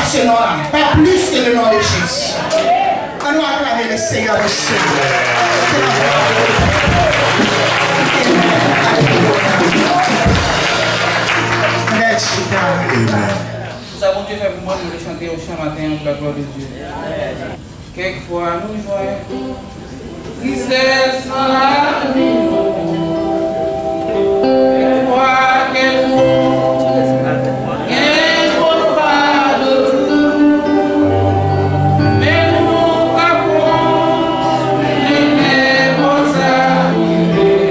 pas ce nom-là, pas plus que le nom de Jésus. On nous acclamer le Seigneur des Seigneurs. Nous avons Dieu fait pour moi de chanter au chant matin pour la gloire de Dieu. Quelquefois nous joignons, tristesse dans la vie. Quelquefois quel mot, quel mot fardeau. Mais nous capons les mêmes arrivés.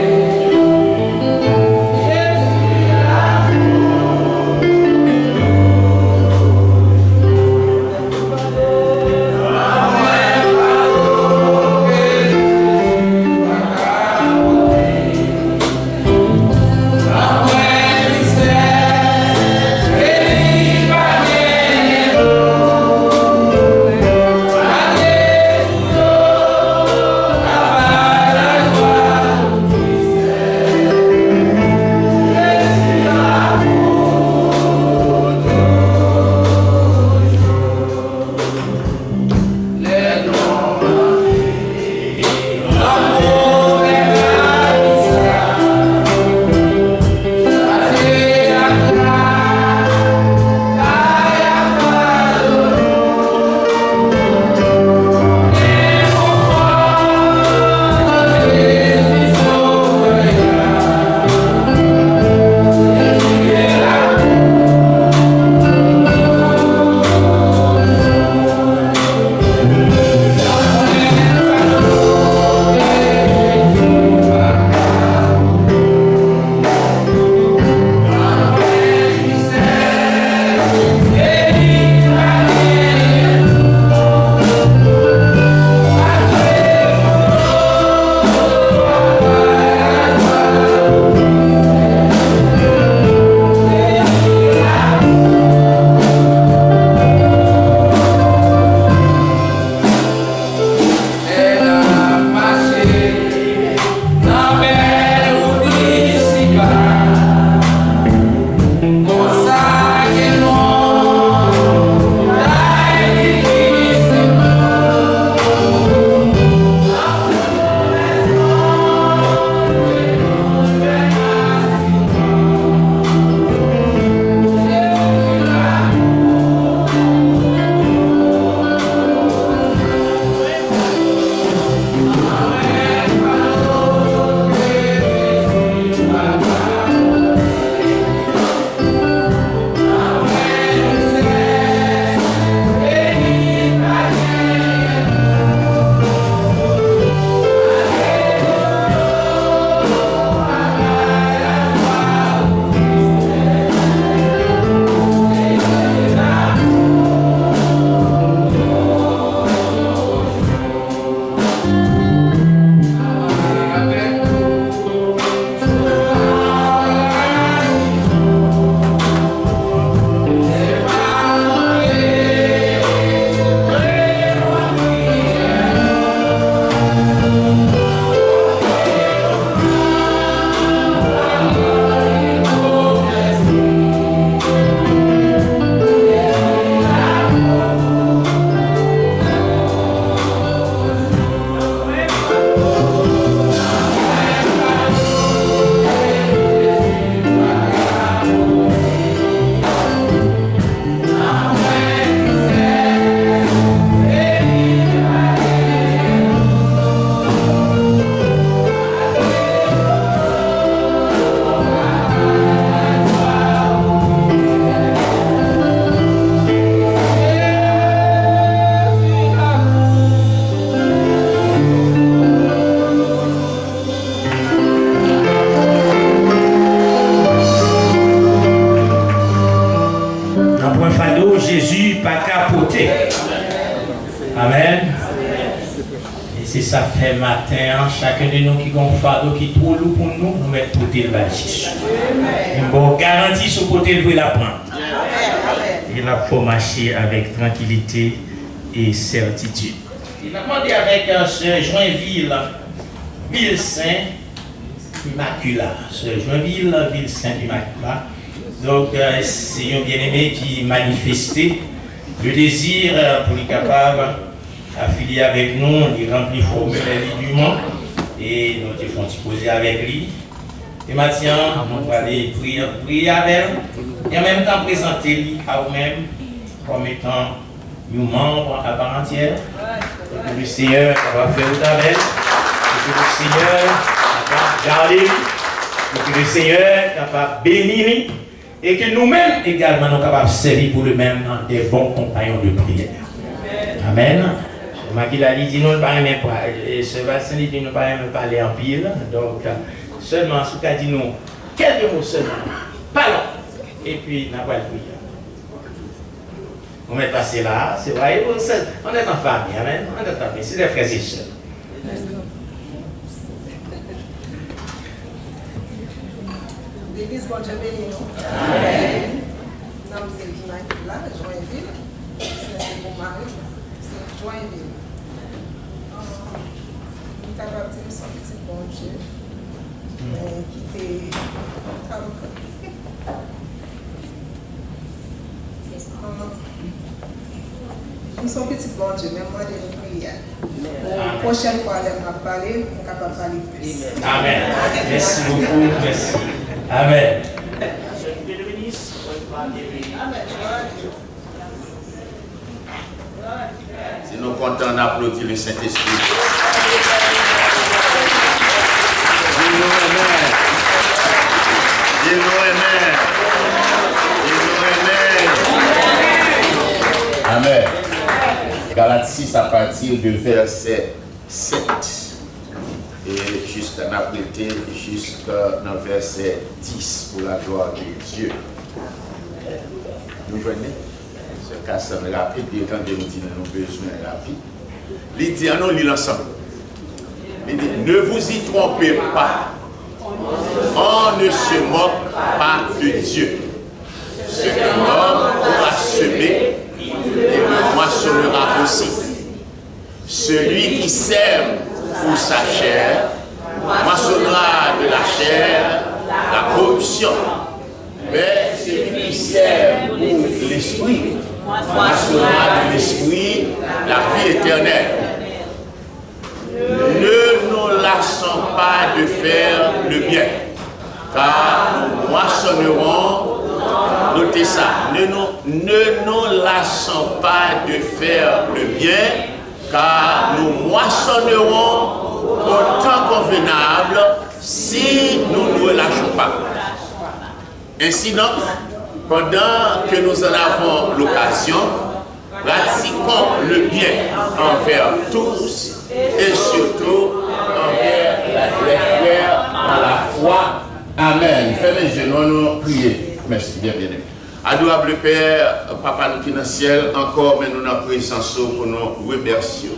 Jésus pas capoté. Amen. Et c'est ça fait matin, chacun de nous qui a un fardeau qui est trop lourd pour nous, nous mettons côté de Jésus. Une bonne garantie sur côté de la prendre. Il a faut marcher avec tranquillité et certitude. Il a demandé avec ce Joinville, Ville Saint Immaculat. Ce Joinville, Ville Saint Immaculat. Donc, c'est un bien-aimé qui manifestait le désir pour les capables affilier avec nous, il remplit formulaire du monde et nous te font poser avec lui. Et maintenant, on va aller prier avec elle et en même temps présenter lui à vous-même comme étant nous membres à part entière. Que le Seigneur va faire tout avec, que le Seigneur va garder, que le Seigneur va bénir et que nous-mêmes également nous sommes capables de servir pour le même des bons compagnons de prière. Amen. Maquille a dit nous ne pas aimer parler, Sébastien dit nous ne pas aimer parler en pile, donc seulement ce qu'a dit nous, quelques mots seulement, parlons, et puis n'a pas le prier. On est passé là, c'est vrai, on est en famille, amen, on est en famille, c'est des frères et sœurs. L'église bon Dieu béni nous. Amen. Nous c'est là, Joinville, c'est mon mari, c'est Joinville. Nous avons dit son petit bon Dieu qui était nous sommes petits bon Dieu, même moi de prière. La prochaine fois, elle m'a parlé, on est capable de parler plus. Amen. Merci beaucoup, merci. Amen. Si nous comptons d'applaudir le Saint-Esprit. Dis-nous amen. Dis-nous amen. Dis-nous amen. Amen. Galates 6 à partir du verset 7 et jusqu'à l'apprêter jusqu'à le verset 10 pour la gloire de Dieu. Nous venons, ce cas semble rapide, et quand nous disons nos besoins rapides, il dit, nous lisons ensemble. Il dit, ne vous y trompez pas, on ne se moque pas de Dieu. Ce que l'homme aura semé, et le moissonnera aussi. Celui qui sème pour sa chair, moissonnera de la chair la corruption. Mais celui qui sème pour l'esprit, moissonnera de l'esprit la vie éternelle. Ne nous lassons pas de faire le bien, car nous moissonnerons. Notez ça, ne nous lassons pas de faire le bien, car nous moissonnerons au temps convenable si nous ne relâchons pas. Ainsi donc, pendant que nous en avons l'occasion, pratiquons le bien envers tous et surtout envers les frères dans la foi. Amen. Fais les genoux, nous prier. Merci, bien bien. Adorable Père, Papa nous qui est dans le ciel, encore mais nous dans présence pour nous remercier.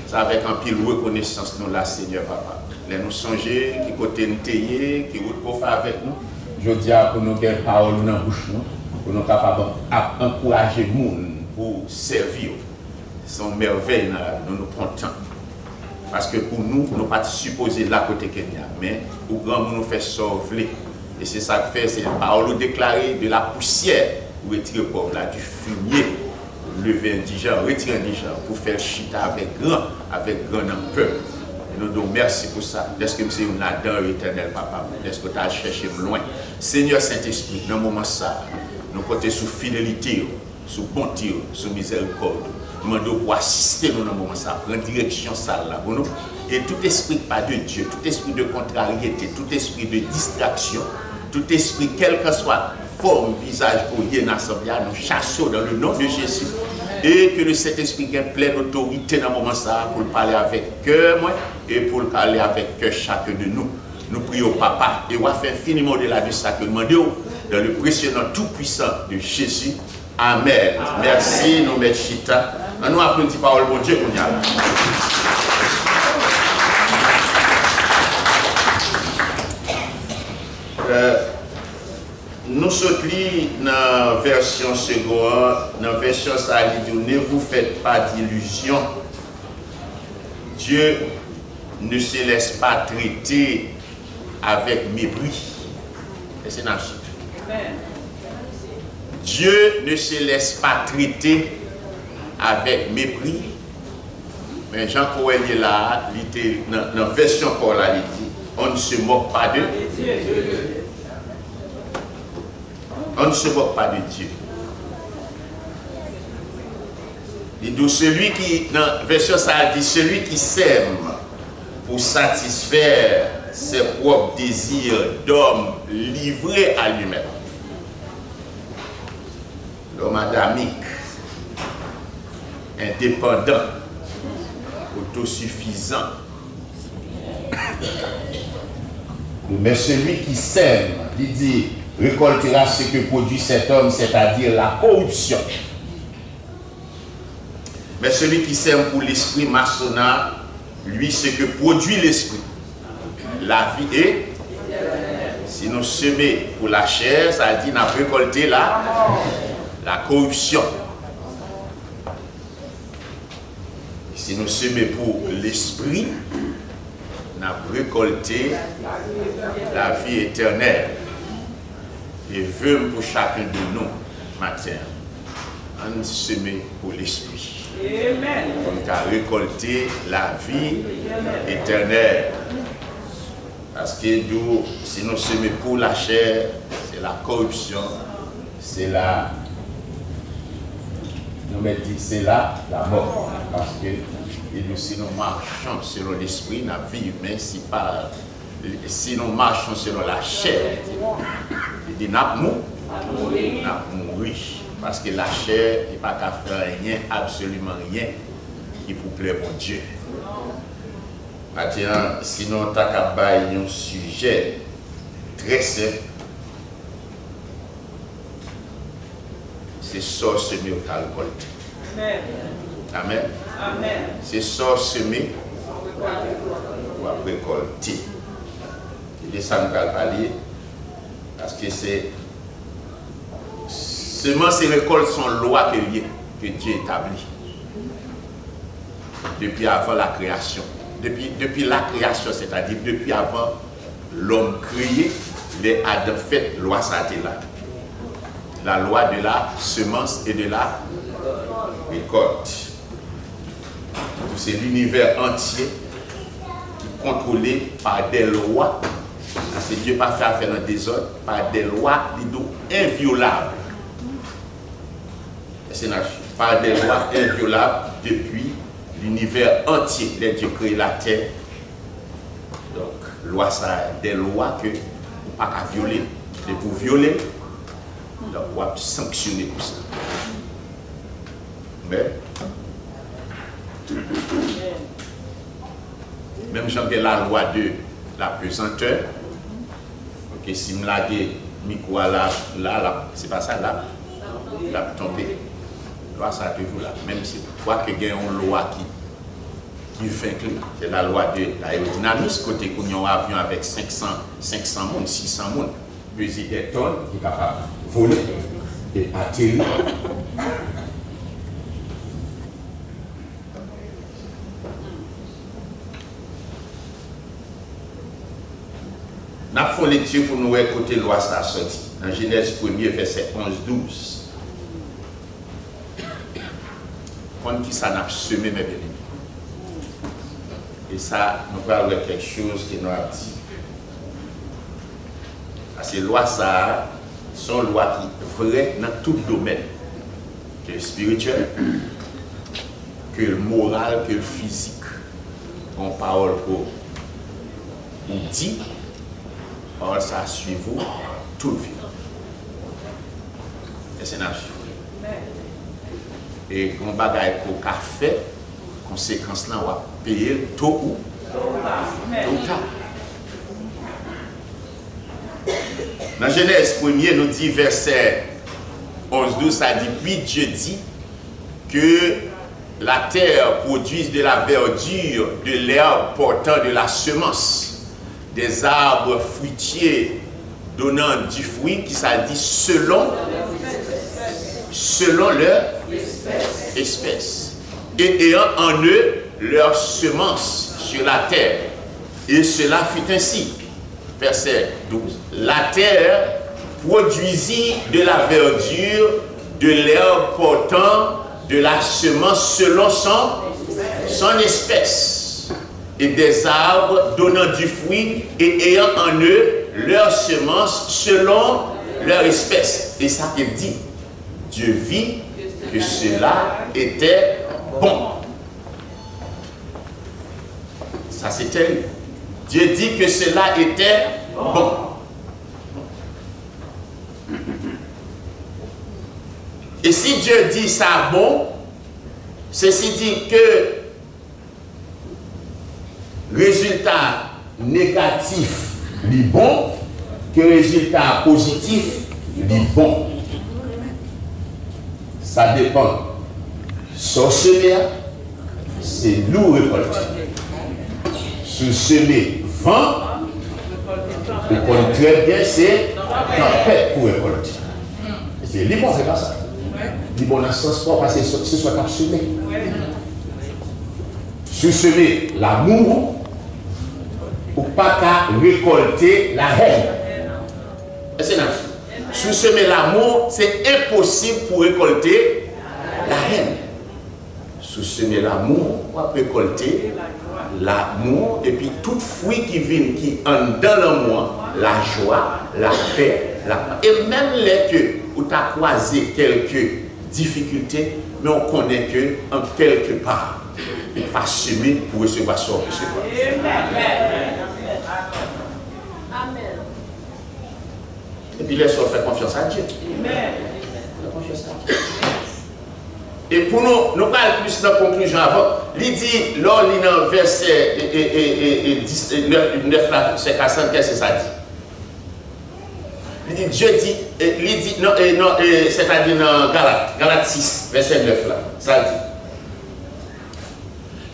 C'est avec un pile reconnaissance nous là, Seigneur Papa. Les nous songer, qui côté nous tailler, qui route pour faire avec nous. Je dis pour nous des paroles dans la bouche, pour nous capables d'encourager les gens pour servir. Son merveille, nous nous prenons. Parce que pour nous, nous ne sommes pas supposés là côté Kenya, mais pour grand nous fait sauver. Et c'est ça que fait, c'est une parole déclarée de la poussière pour retirer le pauvre là, du fumier, lever indigent, retirer indigent, pour faire chita avec grand peuple. Et nous disons merci pour ça. Est-ce que c'est une adore éternelle, Papa? Est-ce que tu as cherché loin? Seigneur Saint-Esprit, dans le moment ça, nous comptons sur fidélité, sur bonté, sur miséricorde. Nous demandons pour assister nous dans le moment ça, prendre direction ça là pour nous. Et tout esprit pas de Dieu, tout esprit de contrariété, tout esprit de distraction, tout esprit, quelle que soit forme, visage ou rien assemblée, nous chassons dans le nom de Jésus. Et que le Saint-Esprit ait pleine autorité dans le moment ça pour parler avec cœur et pour parler avec cœur chacun de nous. Nous prions Papa et on va faire infiniment au-delà de ça que nous demandons dans le précieux nom tout-puissant de Jésus. Amen. Merci, nous mettons Chita. Nous applaudissons parole bon Dieu qu'on y a. Nous sommes dans la version seconde, dans la version ça dit ne vous faites pas d'illusions. Dieu ne se laisse pas traiter avec mépris. Et c'est la suite. Dieu ne se laisse pas traiter avec mépris. Mais Jean Coël est là, dans la version pour la dit, on ne se moque pas de Dieu. On ne se moque pas de Dieu. Il dit celui qui, dans la version ça dit, celui qui sème pour satisfaire ses propres désirs d'homme livré à lui-même. L'homme adamique, indépendant, autosuffisant. Mais celui qui sème, il dit, récoltera ce que produit cet homme, c'est-à-dire la corruption. Mais celui qui sème pour l'esprit maçonna, lui, ce que produit l'esprit. La vie est, si nous semons pour la chair, ça dit, nous avons récolté la corruption. Si nous semons pour l'esprit, nous avons récolté la vie éternelle. Et veut pour chacun de nous, matin, nous semons pour l'esprit. On a récolté la vie éternelle. Parce que si nous semons pour la chair, c'est la corruption, c'est la... Nous mettons c'est la mort. Parce que si nous marchons selon l'esprit, nous vivons, mais si nous marchons selon la chair, il dit nous mourons. Parce que la chair n'est pas qu'à faire rien, absolument rien, qui pour plaire mon Dieu. Maintenant, sinon, tu as un sujet très simple. C'est ça semé au récolté. Amen. Amen. Amen. C'est ça semé ou à récolter. Et ça nous va parler parce que c'est semences et récoltes sont loi que Dieu établit depuis avant la création. Depuis la création, c'est-à-dire depuis avant l'homme créé, les Adam fait loi ça là. La loi de la semence et de la récolte. C'est l'univers entier qui est contrôlé par des lois. C'est Dieu pas fait affaire dans le désordre, par des lois inviolables. C'est par des lois inviolables depuis l'univers entier. Les Dieu crée la terre. Donc, loi ça, des lois que pas qu'à violer. Et pour violer, donc on va sanctionner pour ça. Mais même j'en ai la loi de la pesanteur. Ok, si je lage micro là, c'est pas ça là, la tomber. Loi ça toujours là. Même si quoi que gagne une loi qui fait que c'est la loi de l'aérodynamisme, côté qu'on a un avion avec 500 monde, 600 monde, peser des tonnes, qui est capable de voler et atterrir. Nous avons lecture pour nous écouter loi ça sorti. Dans Genèse 1er, verset 11-12. Quand qui ça n'a semé mes bien-aimés. Et ça, nous parlons de quelque chose qui nous a dit. Parce que les lois, ça, sont des lois qui sont vraies dans tout domaine. Que le spirituel, que le moral, que le physique. En parole pour dit, parole ça suit vous, tout le vie. Et c'est naturel. Et quand on bagaille pour café, conséquence là, on va payer tôt ou tard. Dans Genèse 1er, nous dit verset 11-12, ça dit, puis Dieu dit que la terre produise de la verdure, de l'herbe portant de la semence, des arbres fruitiers donnant du fruit, qui ça dit selon leur espèce, et ayant en eux leur semence sur la terre. Et cela fut ainsi. Verset 12. La terre produisit de la verdure, de l'herbe portant de la semence selon son espèce, et des arbres donnant du fruit et ayant en eux leur semence selon leur espèce. Et ça est dit. Dieu vit que cela était bon. Ça c'était. Dieu dit que cela était bon. Et si Dieu dit ça bon, ceci dit que résultat négatif est bon, que résultat positif est bon. Ça dépend. Sur semer, c'est nous récolter. Sur semer vent, vous connaissez très bien, c'est tempête pour récolter. C'est libre, c'est pas ça. Libre dans ce sens, parce que ce soit comme semer. Sur semer l'amour, ou pas qu'à récolter la haine. C'est normal. Sous semer l'amour, c'est impossible pour récolter la haine. Sous semer l'amour, on va récolter l'amour et puis tout fruit qui vient, qui en dans l'amour, la joie, la paix, et même les que où tu as croisé quelques difficultés, mais on connaît que en quelque part, il n'est pas semé pour recevoir son recevoir. Et puis laisse-moi faire confiance à Dieu. Et pour nous parler plus dans la conclusion avant, il dit, lors dans verset 9, c'est 40, qu'est-ce que ça dit? Il dit, Dieu dit, c'est-à-dire dans Galates 6, verset 9 là, ça dit.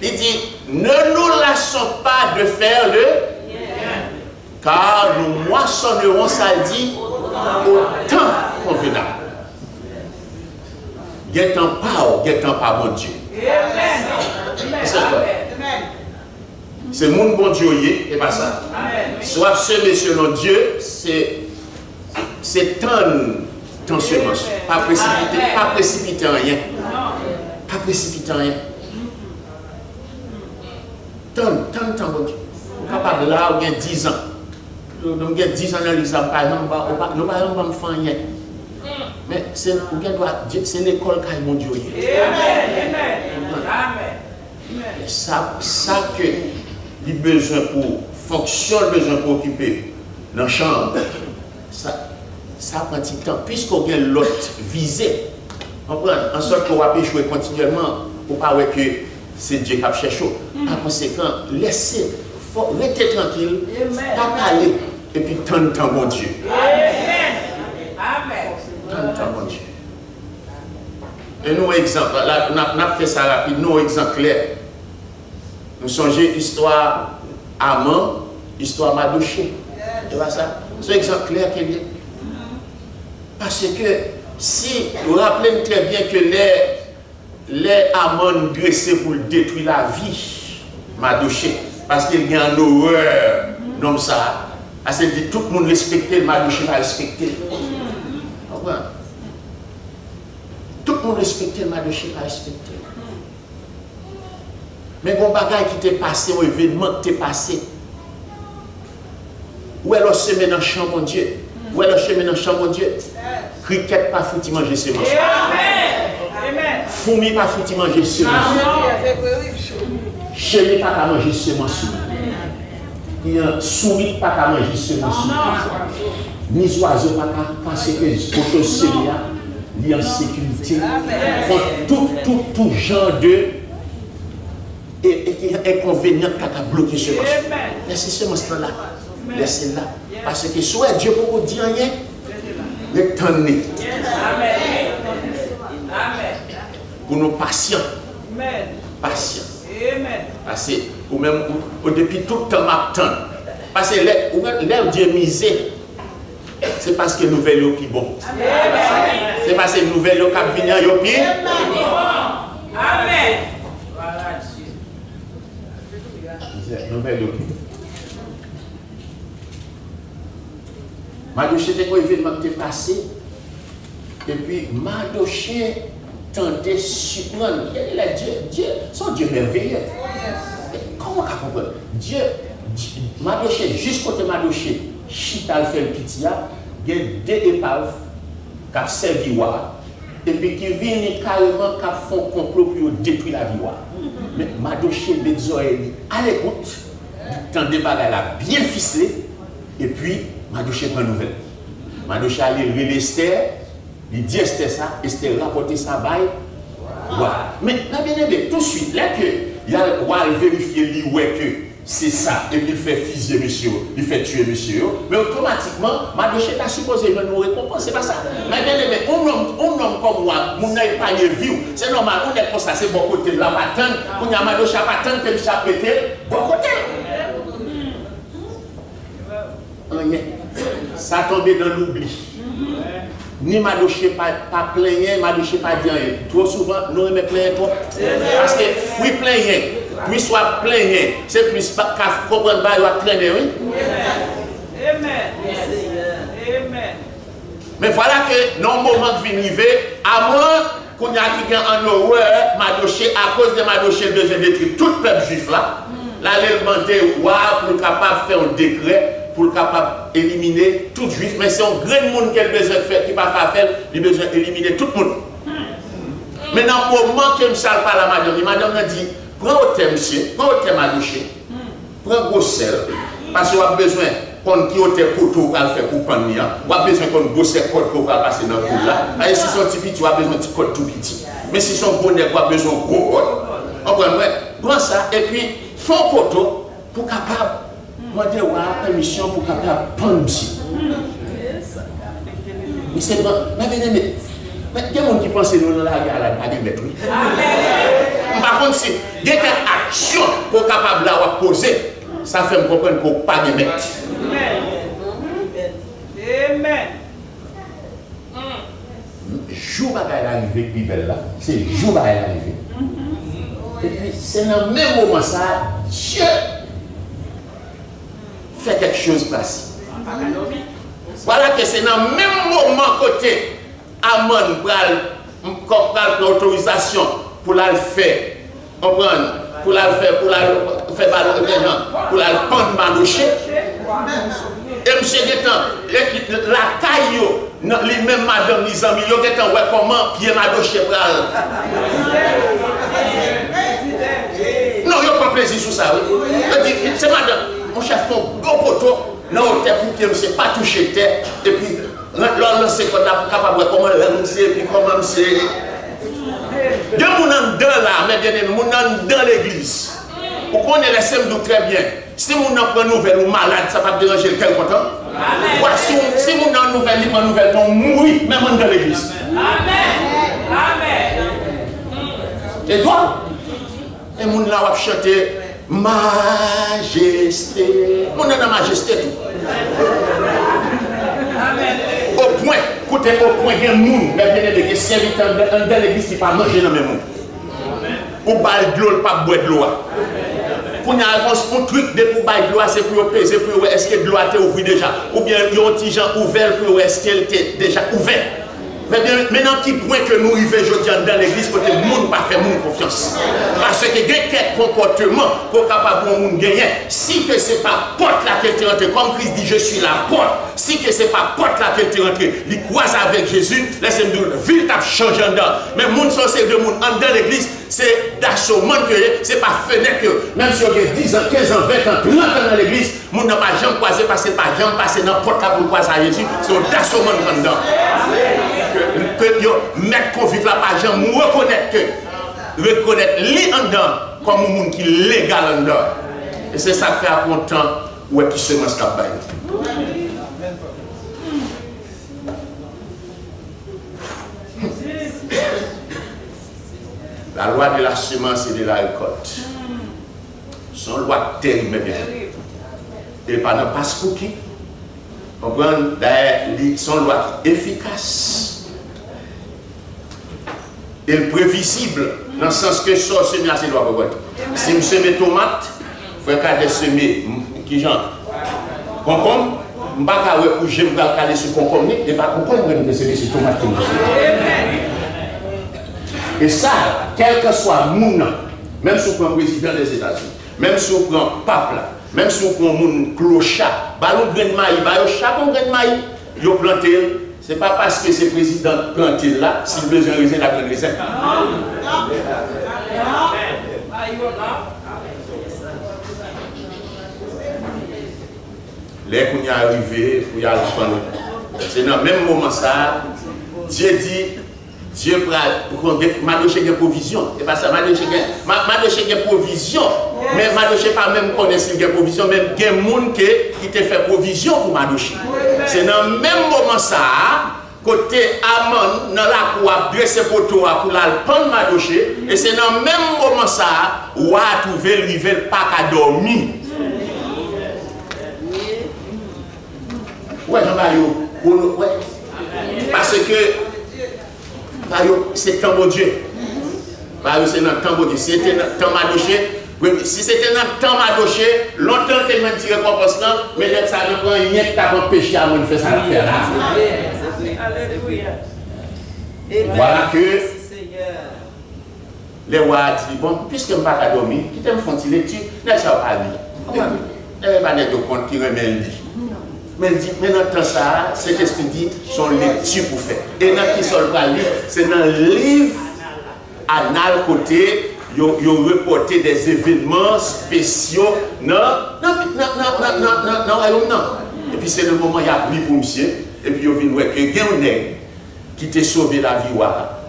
Il dit, ne nous lâchons pas de faire le car nous moissonnerons, ça dit, au temps convenable. Guettant pas bon Dieu. C'est mon bon Dieu, et pas ça. Soit semer selon Dieu, c'est tant semence. Pas précipiter rien. Pas précipiter rien. Tant bon Dieu. Capable là, on a 10 ans. Nous avons 10 ans dans l'examen, par exemple, nous ne pouvons pas faire rien. Mais c'est l'école qui est mon Dieu. Et ça que les besoins pour fonctionner, besoin pour occuper dans la chambre, ça prend du temps. Puisqu'on a l'autre visée, en sorte qu'on va jouer continuellement, pour ne pas voir que c'est Dieu qui a cherché. Par conséquent, laissez, restez tranquille, pas parler, et puis tant de temps, mon Dieu. Mon Dieu. Et nous, exemple, là, on a fait ça rapide, nous, exemple clair. Nous songeons histoire Amant, histoire Madoché. Tu vois ça? C'est exemple clair qu'il y a. Parce que si vous rappelez très bien que les Amant dressés pour détruire la vie, Madoché, parce qu'il y a un horreur, comme ça. Parce que tout le monde respecte, Madoché va respecter. Tout le monde respecte, Madoché pas respecté. Mais bon bagage qui t'est passé, un événement qui t'est passé. Où est le chemin dans le champ, mon Dieu? Où est le chemin dans le champ, mon Dieu? Cricket pas foutu manger semences. Fourmi pas foutu manger semences. Chéri pas qu'à manger semences. Souris pas qu'à manger semences. Ni oiseaux pas qu'à penser que photosémie est en sécurité. Tout genre de inconvénients qui ont bloqué ce monde. Laissez ce monde là. Laissez là. Parce que soit Dieu peut vous dire rien, mais tenez. Pour nous patients. Patients. Parce que ou même depuis tout le temps m'attend. Parce que l'air Dieu misé. C'est parce que nouvelle est plus bon. C'est parce que nouvelle est venir au pied. Amen. Nouvelle est plus. Madoché était un événement qui est passé. Et puis Madoché tenter surprendre. Il a Dieu, son Dieu merveilleux. Comment on comprend? Dieu, Madoché, juste côté Madoché, Chital fait le petit, il y a deux épaves qui ont servi et puis qui viennent carrément qui font complot pour détruire la vie. Mais Madoché, Betzoé, à l'écoute, tant de bagages là bien ficelé, et puis Madoché prend nouvelle. Madoché allait le Esther, il dit Esther ça, Esther rapporte ça bail. Mais bien aimé, tout de suite, là que il a vérifié lui ouais que c'est ça, et puis il fait fusiller monsieur, il fait tuer monsieur, mais automatiquement, Madoché t'a supposé nous récompenser, c'est pas ça. Mais bien aimé, un homme comme moi, mon n'a pas vie, c'est normal, on est comme ça, c'est bon côté de la patente, on a Madoché à patente, que ça pété, bon côté. Ça tombe dans l'oubli. Ni Madoché pas plaigner, Madoché pas dire rien. Trop souvent, nous aimons plaigner trop. Parce que oui, plaigner, puis soit plaigner, c'est plus pas qu'à comprendre, il va traîner, oui. Amen. Mais voilà que dans le moment qui vient arriver, à moins qu'on y a quelqu'un en horreur, Madoché, à cause de Madoché, il besoin de détruire tout le peuple juif là. Là, il a demandé pour capable faire un décret. Pour capable d'éliminer tout juif, mais c'est un grand monde qui a besoin de faire, qui va faire, il a besoin d'éliminer tout le monde. Maintenant, au moment que je parle à madame a dit, prends au thème, monsieur, prends au thème à doucher, prends gros sel, parce qu'on a besoin qu'on qui au thème pour tout, pour faire pour prendre, on a besoin qu'on gros sel pour passer dans le coup là. Et si son petit petit, on a besoin de petit code tout petit. Mais si son bonnet, on a besoin de gros code. On prend ça, et puis, font poteau pour capable. Moi, je vais permission pour capable prendre ici. Mais c'est bon. Mais il y a des gens qui pensent que nous sommes là, à des mètres. Par contre, si il y a une action pour capable de poser, ça fait me comprendre qu'on ne peut pas de mettre. Amen. Jour à l'arrivée, Bible là, c'est le jour à l'arrivée. Et puis, c'est dans le même moment ça, Dieu fait quelque chose passer. Voilà que c'est dans le même moment côté Amon prend l'autorisation pour la faire, pour la faire, pour la faire des gens, pour la prendre Madoché. Et M. Guetan, la caillou, les mêmes madame, les amis, ils ont ouais comment Pierre Madoché pral. Non, ils n'ont pas plaisir sur ça. C'est madame. Mon chef fait un bon poteau, non, pour que je ne pas toucher terre, et puis, l'on sait qu'on est capable de comment c'est, et puis comment c'est. Deux gens dans là, mais bien aimé, dans l'église. Pour qu'on ait les symptômes très bien. Si on prend une nouvelle ou malade, ça va déranger quelqu'un content. Si on a une nouvelle, il prend une nouvelle, on mourit, même dans l'église. Amen. Et toi, et on va chanter. Majesté. On a la majesté tout. Au point, écoutez, au point, il y a un monde, mais bien des serviteurs dans l'église qui ne pas manger dans le même monde. Ou bailler de l'eau, pas boire de l'eau. Pour y avoir un truc de pour bailler de l'eau, c'est pour peser, pour est-ce que de l'eau a été ouverte déjà. Ou bien il y a un petit gens ouvert pour est-ce qu'elle était déjà ouverte. Mais bien, maintenant, qui point que nous arrivons aujourd'hui dans l'église, côté le monde pas fait mon confiance. Parce que il y a quelques comportements pour capable de monde gagner. Si que ce n'est pas porte là qu'elle est rentrée, comme Christ dit, je suis la porte. Si que ce n'est pas porte là qu'elle est rentrée, il croise avec Jésus, laissez-moi dire, ville t'a changé en dedans. Mais le monde c'est de monde en dans l'église, c'est d'assommant que c'est pas fenêtre que, même si on a 10 ans, 15 ans, 20 ans, 30 ans dans l'église, le monde n'a pas jamais croisé, parce que pas jamais passé dans la porte là pour croiser à Jésus, c'est d'assommant en dedans. Que yo mettre convive là pas jamais reconnaître les en dedans comme un monde qui est légal en dedans. Et c'est ça qui fait à content où est qui se mange cap bail. La loi de la semence et de la récolte. Son loi terrible bien. Et pas dans passe-pour qui. Comprendre son loi efficace. Et prévisible, dans le sens que ça, c'est bien, c'est droit pour votre. Si je sème tomate, il faut qu'à semer, qui genre concombre, je ne vais pas coucher, je vais caler sur concombre, et pas concombre, je vais semer sur tomate. Et ça, quel que soit moun, même si on prend le président des États-Unis, même si on prend le pape, même si on prend le clochard, ballon grain de maïs, chaque grain de maïs, ils ont planté. Ce n'est pas parce que c'est président planté là, s'il besoin de raisin, la planté raisin. Les qu'on y est arrivé pour y aller prendre. C'est dans le même moment ça, Dieu dit, Dieu m'a donné une provision. C'est pas ça, m'a donné une provision. Mais m'a donné pas même connaître une provision, même il y a des gens qui te fait provision pour m'a donné. C'est dans le même moment ça, côté Amon, dans la cour, dressé poteau pour la prendre m'a donné. Et c'est dans le même moment ça, où a trouvé le rivel pas qu'à dormir. Ouais, Jean-Mario, ouais. Parce que c'est temps de Dieu. C'est dans le temps de Dieu. Si c'était dans le temps Madoché, si c'était dans le temps Madoché, longtemps qu'elle m'a dit récompense, mais ça ne prend rien que t'as empêché à me faire ça l'affaire là. Voilà que les rois disent, bon, puisque je ne peux pas dormir, qui t'aime font il tu n'as pas dit. Il n'y a pas de compte qui remet le lit. Mais il dit, maintenant, dans ça, cet esprit dit, sont lectures pour faire. Et dans qui sont le livre, c'est dans le livre anal côté, ils ont reporté des événements spéciaux. Non. Et puis c'est le moment où il y a pris pour monsieur. Et puis il y a que Guéonet qui t'a sauvé la vie.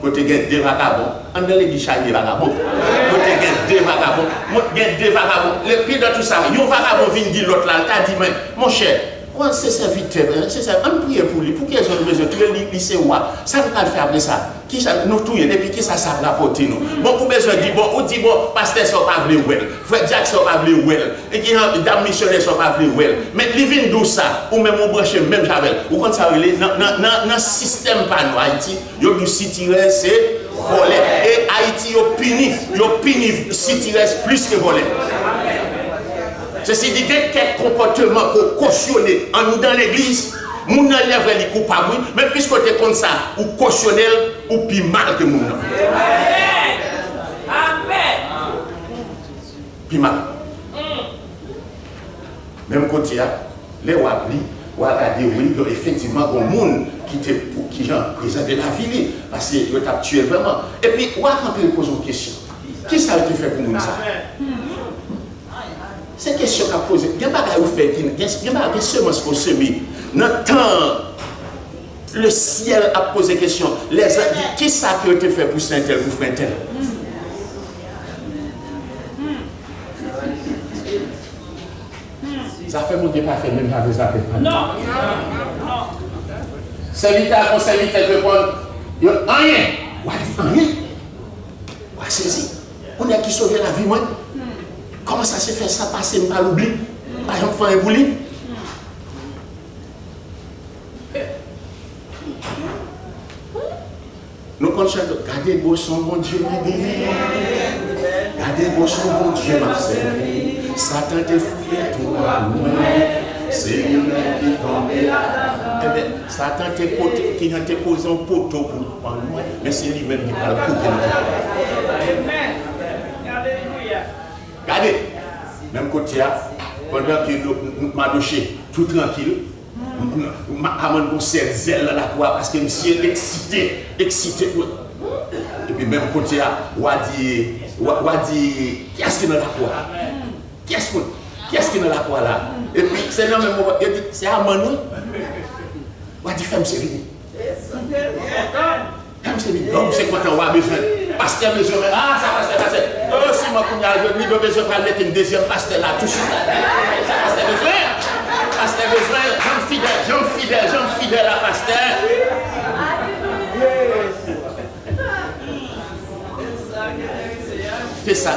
Côté il y a deux vagabonds. On a dit des vagabonds. Côté il y a deux vagabonds. Il y a deux vagabonds. Le pire de tout ça, il y a un vagabond vient dire l'autre là, il a dit, mon cher, c'est serviteur, c'est ça, on prie pour lui, pour qu'ils aient besoin de tuer le lycée, ça ne peut pas faire après ça. Qui ça nous touille, et puis qui ça rapporte nous. Bon, pour besoin de dire, bon, on dit, bon, pasteur, ça va pas venir well, frère Jack, ça va pas venir well, et qui dame missionnaire, ça va pas venir well. Mais les vins d'où ça, ou même on branche même Javel, ou quand ça relève, dans le système pas nous, Haïti, il y a du city-rest, c'est voler. Et Haïti, il y a puni city-rest plus que voler. Ceci dit, quel comportement qu'on cautionne dans l'église, nous n'enlève les coupables, mais puisque tu es comme ça, ou cautionnel, ou plus mal que nous. Amen. Plus mal. Même côté, les wabli, ou regarder, oui, effectivement, il y a des gens qui ont préservé la vie, parce qu'ils ont tué vraiment. Et puis, ou quand tu poses une question, qui ça a été fait pour nous ça? C'est une question qu'a posée. Il y a des choses qui ont semences pour semer. Le ciel a posé question. Les gens disent, qui ça qui a été fait pour Saint-Tel, pour Frère-Tel? Ça fait mon Dieu pas fait, même avec ça. Non. Serviteur, serviteur, répondre, il n'y a rien. Rien. C'est ça. On a qui sauver la vie, moi. Comment ça se fait ça passer par l'oubli? Par exemple, faire un bouli? Nous conscientons, gardez beau son mon Dieu m'a béni. Gardez beau son mon Dieu m'a servi. Satan te fouillé toi, c'est lui-même qui tombe là. Satan qui a posé un poteau pour prendre moi, mais c'est lui-même qui va le couper. Regardez, même côté, pendant que Madoché, tout tranquille, Amon concert zèle dans la croix parce que monsieur est excité. Et puis même côté, Wadi, qui est-ce qui est dans la croix? Qui est-ce qui est dans la croix là? Et puis c'est dans le même moment, il dit, c'est Amon, Wadi femme c'est venu. C'est quand on a besoin. Pasteur besoin. Ah, ça passe. Oh, si moi, il a besoin de mettre une deuxième pasteur là, tout de suite. Ça pasteur besoin. Pasteur besoin. J'en fidèle à pasteur. C'est ça,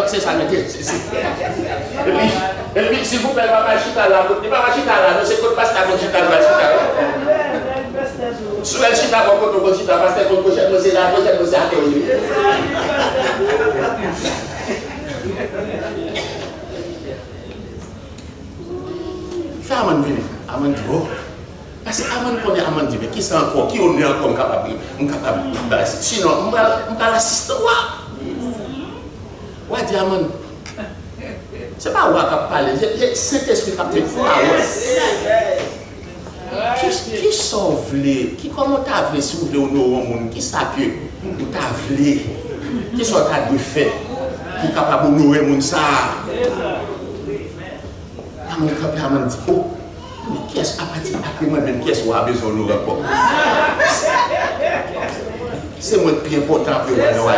c'est ça le dire. Et puis, s'il vous plaît, papa Chita là, c'est quoi le pasteur Chita là? Sur le chita, on va chita, parce que on c'est la prochaine, c'est à théorie. Fais Amon venir. Amon dit, oh, Parce que avant de connaître Amand dit, mais qui c'est encore, qui on est encore capable, sinon, on va l'assister. Ouais, dit Amand. C'est pas moi qui parle, c'est Saint-Esprit qui a fait qui sauve les, qui comment t'as voulu si vous voulez honorer au monde, qui ça que t'as voulu, qui sont t'as de fait, qui est capable d'honorer au monde ça. Amand Amand dit, oh, mais qui est-ce à partir après moi même qui est-ce qu'on a besoin d'honorer encore? C'est moi le plus important pour moi dans la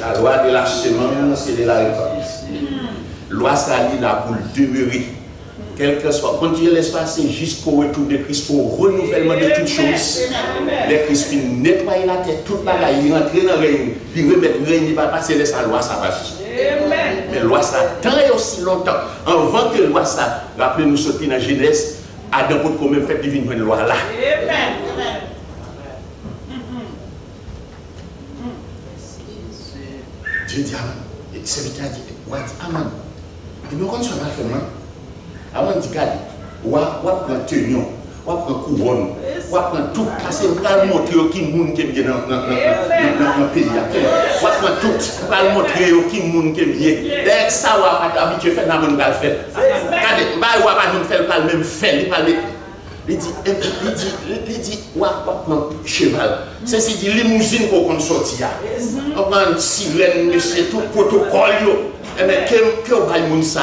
la loi de la semence et de la récolte. Loi ça dit là pour demeurer. Quel que soit. Quand Dieu laisse passer jusqu'au retour de Christ, au renouvellement de toutes choses. Le Christ finit nettoyer la terre, toute bagaille, il rentre dans le règne, il remet le règne, il va passer de sa loi, ça va juste. Mais loi ça tant et aussi longtemps. Avant que loi ça, rappelez-nous sortir dans Genèse, Adam peut quand même faire divine une loi là. Dieu dit Amen. Et le serviteur dit, Amen. Et nous, quand on va faire, Amen dit, on va prendre tension, on va prendre couronne, on va prendre tout. Parce que on va montrer qui est bien dans le pays. On va prendre tout. On va montrer qui est bien. Dès que ça, on va habituer à faire, on va le faire. Regardez, on va pas le même faire. Il dit, on va prendre cheval. C'est dit limousine qu'on compte sortir. On prend une sirène, c'est tout protocole. Et bien, que on va le ça,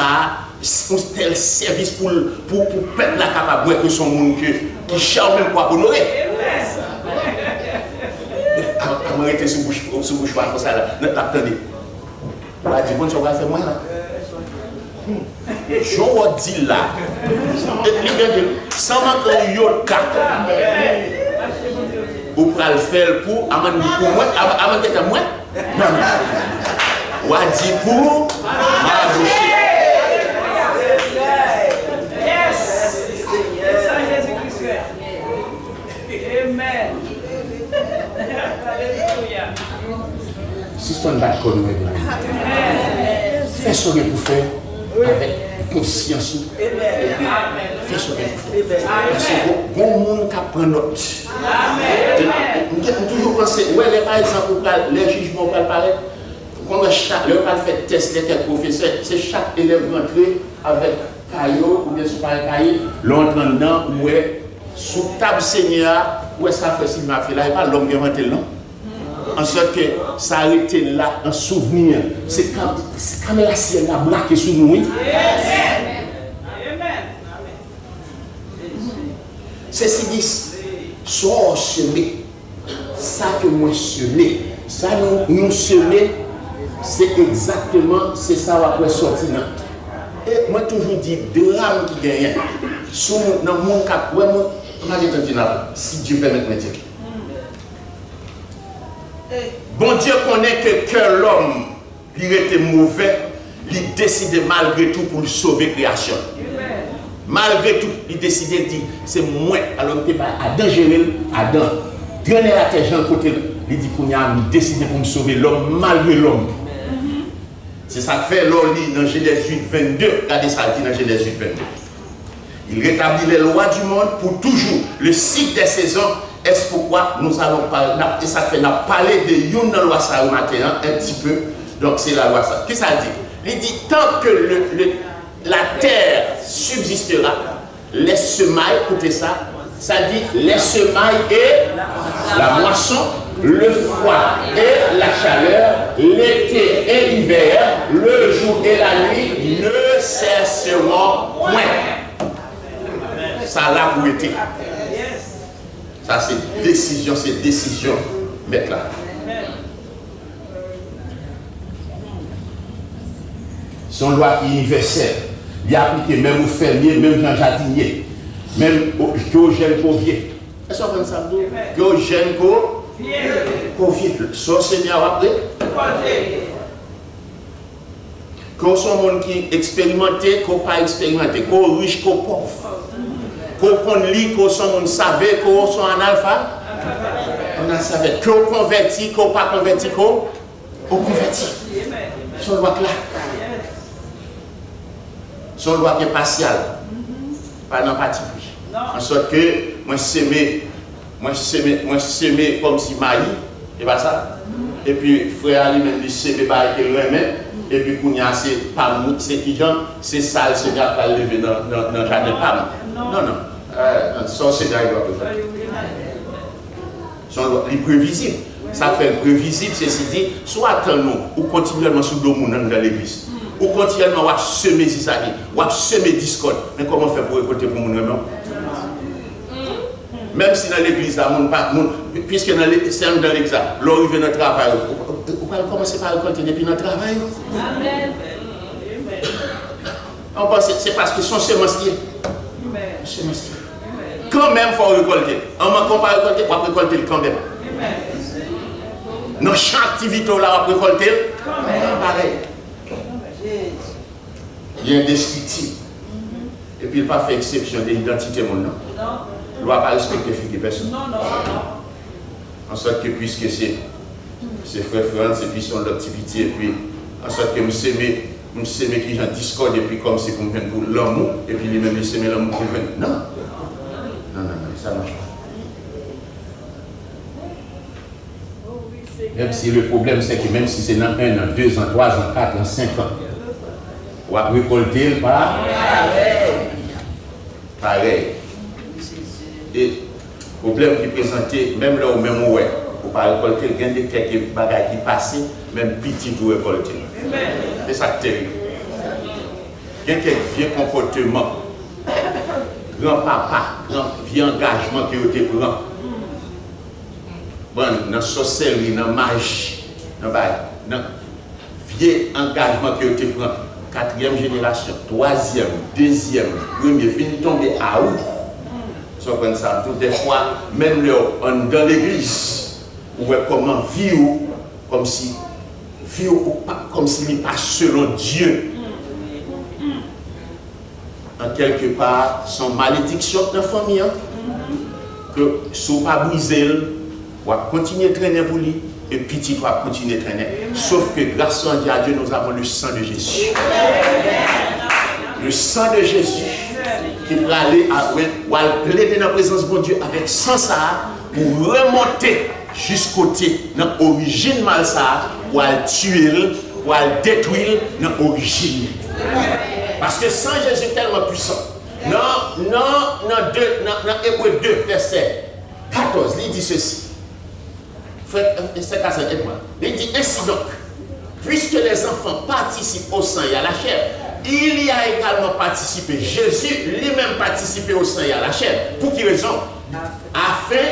un tel service pour le peuple là capable que son monde qui charme même quoi pour honorer. On va arrêter ce bouche comme ça là. Attendez. On va dire, bon, ça va faire moi là. Je vous dis là, sans manquer un yoka, vous pouvez le faire pour moi, moi? Non. Vous dit pour m'aboucher. Amen. Si c'est un d'accord, fais ce que vous faites. Avec conscience. Fais ce que vous faites. Parce que bon monde qui prend note. On toujours penser, ouais, par exemple, les jugements vont paraître. Quand chaque le pas fait test les professeurs, c'est chaque élève rentré avec caillou ou bien sur un cahier, l'entre dedans, ouais, sous table seigneur, ouais, ça fait si m'a fait là, et pas l'homme qui a inventé non. En sorte que ça a été là, un souvenir. C'est quand la ciel a braqué sur nous. Ceci dit, soit semé, ça que moi semé, ça nous semé, c'est exactement, c'est ça qu'on va sortir. Et moi toujours dit, drame qui gagne, dans mon cas, si Dieu permet de me dire. Bon Dieu connaît que l'homme, il était mauvais, il décidait malgré tout pour sauver la création. Malgré tout, il décidait de dire, c'est moi, alors il n'était pas Adam gérer, Adam, traîner la terre, Jean côté, il dit qu'on a décidé pour me sauver l'homme malgré l'homme. C'est ça que fait l'homme dans Genèse 8, 22, regardez ça dans Genèse 8, 22. Il rétablit les lois du monde pour toujours, le cycle des saisons. Est-ce pourquoi nous allons parler, et ça fait, nous parler de une loi ça au matin, un petit peu, donc c'est la loi ça. Qu'est-ce que ça dit? Il dit, tant que la terre subsistera, les semailles, écoutez ça, ça dit les semailles et la moisson, le froid et la chaleur, l'été et l'hiver, le jour et la nuit ne cesseront point. Ça l'a pour été. Ça, c'est décision, mettre là. Son loi universelle, il a appliqué même aux fermiers, même aux jardiniers, même aux jeunes pauvriers. Est-ce qu'on ça? Aux jeunes pauvriers. Son Seigneur après. Qu'on soit monde qui expérimenté, qu'on pas expérimenté, qu'on riche, qu'on pauvre. Qu'on lit, qu'on soit savait, qu'on soit analphabète, on a savait, qu'on converti, qu'on pas converti, qu'on converti. Son loi là. Son loi qui est partielle. Pas dans partie. En sorte que moi semé comme si maïs, et pas ça. Et puis frère lui-même il semé par qu'il remet. Et puis qu'on y a c'est pas c'est qui genre c'est sale c'est gars pas lever dans le jardin pas. Non. Ça c'est gars sont prévisibles. Ça fait prévisible, ceci dit, soit attendons ou continuellement sous le monde dans l'église, ou continuellement on semer zizanie, ou semer discorde. Mais comment faire pour récolter pour mon nom? Même si dans l'église, puisque c'est dans l'église, l'arrivée de notre travail, on va commencer par récolter depuis notre travail. Amen. On pense c'est parce que son semencier. Quand même, il faut récolter. On ne peut pas récolter, on va récolter quand même. Dans chaque activité, on va récolter. Pareil. Il y a un descriptif. Et puis, il ne pas fait exception de l'identité mon nom. Il ne doit pas respecter les personnes. En sorte que, puisque c'est frère France, et puis son activité, et puis, en sorte que nous s'aimons qui j'en discorde, et puis comme c'est pour l'amour, et puis lui-même, il s'aime l'amour qui vient. Non. Non, ça ne marche pas. Même si le problème, c'est que même si c'est dans 1 an, 2 ans, 3 ans, 4 ans, 5 ans, on va récolter par pareil. Et le problème qui est présenté, même là où même où est, on va récolter, il y a des quelques bagages qui passent, même petit pour récolter. C'est ça qui est terrible. Il y a quelques vieux comportements. Grand-papa, grand vieux engagement qui a été pris. Bon, dans la sorcellerie, dans la magie, dans le vieux engagement qui a été pris. 4e génération, 3e, 2e, 1er, vient tomber à où? Ça prend ça. Tout des fois, même dans l'église, on voit comment vivre comme si il n'est pas selon Dieu. En quelque part, son malédiction de la famille, que si on ne pas briser, on va continuer à traîner pour lui, et petit va continuer à traîner. Sauf que grâce à Dieu, nous avons le sang de Jésus. Le sang de Jésus qui va aller après, ou plaider dans la présence de Dieu avec sang ça, pour remonter jusqu'au dans l'origine mal ça, ou tuer, ou détruire dans l'origine. Parce que sans Jésus est tellement puissant. Dans Hébreux 2, verset 14, il dit ceci. Il dit ainsi donc, puisque les enfants participent au sang et à la chair, il y a également participé, Jésus lui-même participé au sang et à la chair. Pour quelle raison? Afin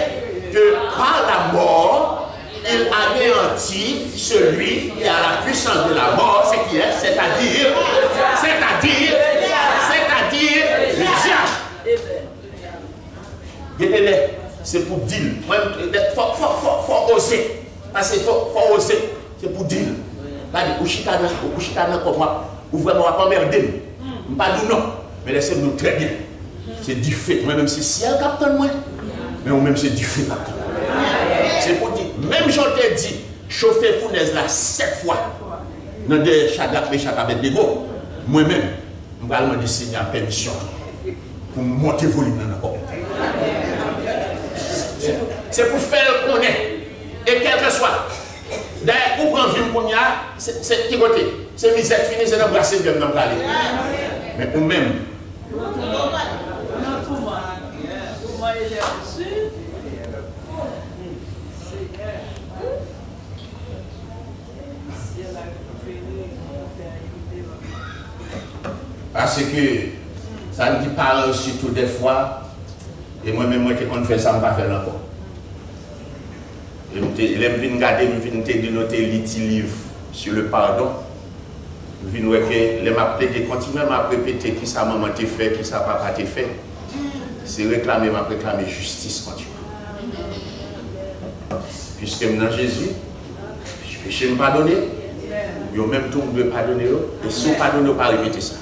que par la mort, il anéantit celui qui a la puissance de la mort, c'est qui est, c'est-à-dire le diable. C'est pour dire, il faut oser, parce qu'il faut oser, c'est pour dire. Pas de couchitana comme moi, ou vraiment on va pas merder. Pas de non, mais laissez-nous très bien. C'est du fait, même si c'est ciel capteur moi, mais même c'est du fait capteur. C'est pour dire, même j'en t'ai dit, chauffer fournaise là 7 fois, dans des chagats et chagats avec des gros, moi-même, je vais demander signer permission pour monter le volume dans la porte. C'est pour faire le connaître. Et quel que soit. D'ailleurs, pour prendre une pour c'est qui côté? C'est misère finie, c'est d'embrasser de l'embrasser. Mais pour même. Parce que ça ne dit pas surtout des fois, et moi-même, moi, quand je fais ça, je ne vais pas faire encore. Il aime venir regarder, il vient noter les livres sur le pardon. Il vient voir que les m'appeler, continuer à répéter qui ça maman t'a fait, qui ça papa t'a fait. C'est réclamer justice continue. Puisque maintenant Jésus, je péché me pardonner, il même tout me pardonner, et si on pardonne, on ne pas répéter ça.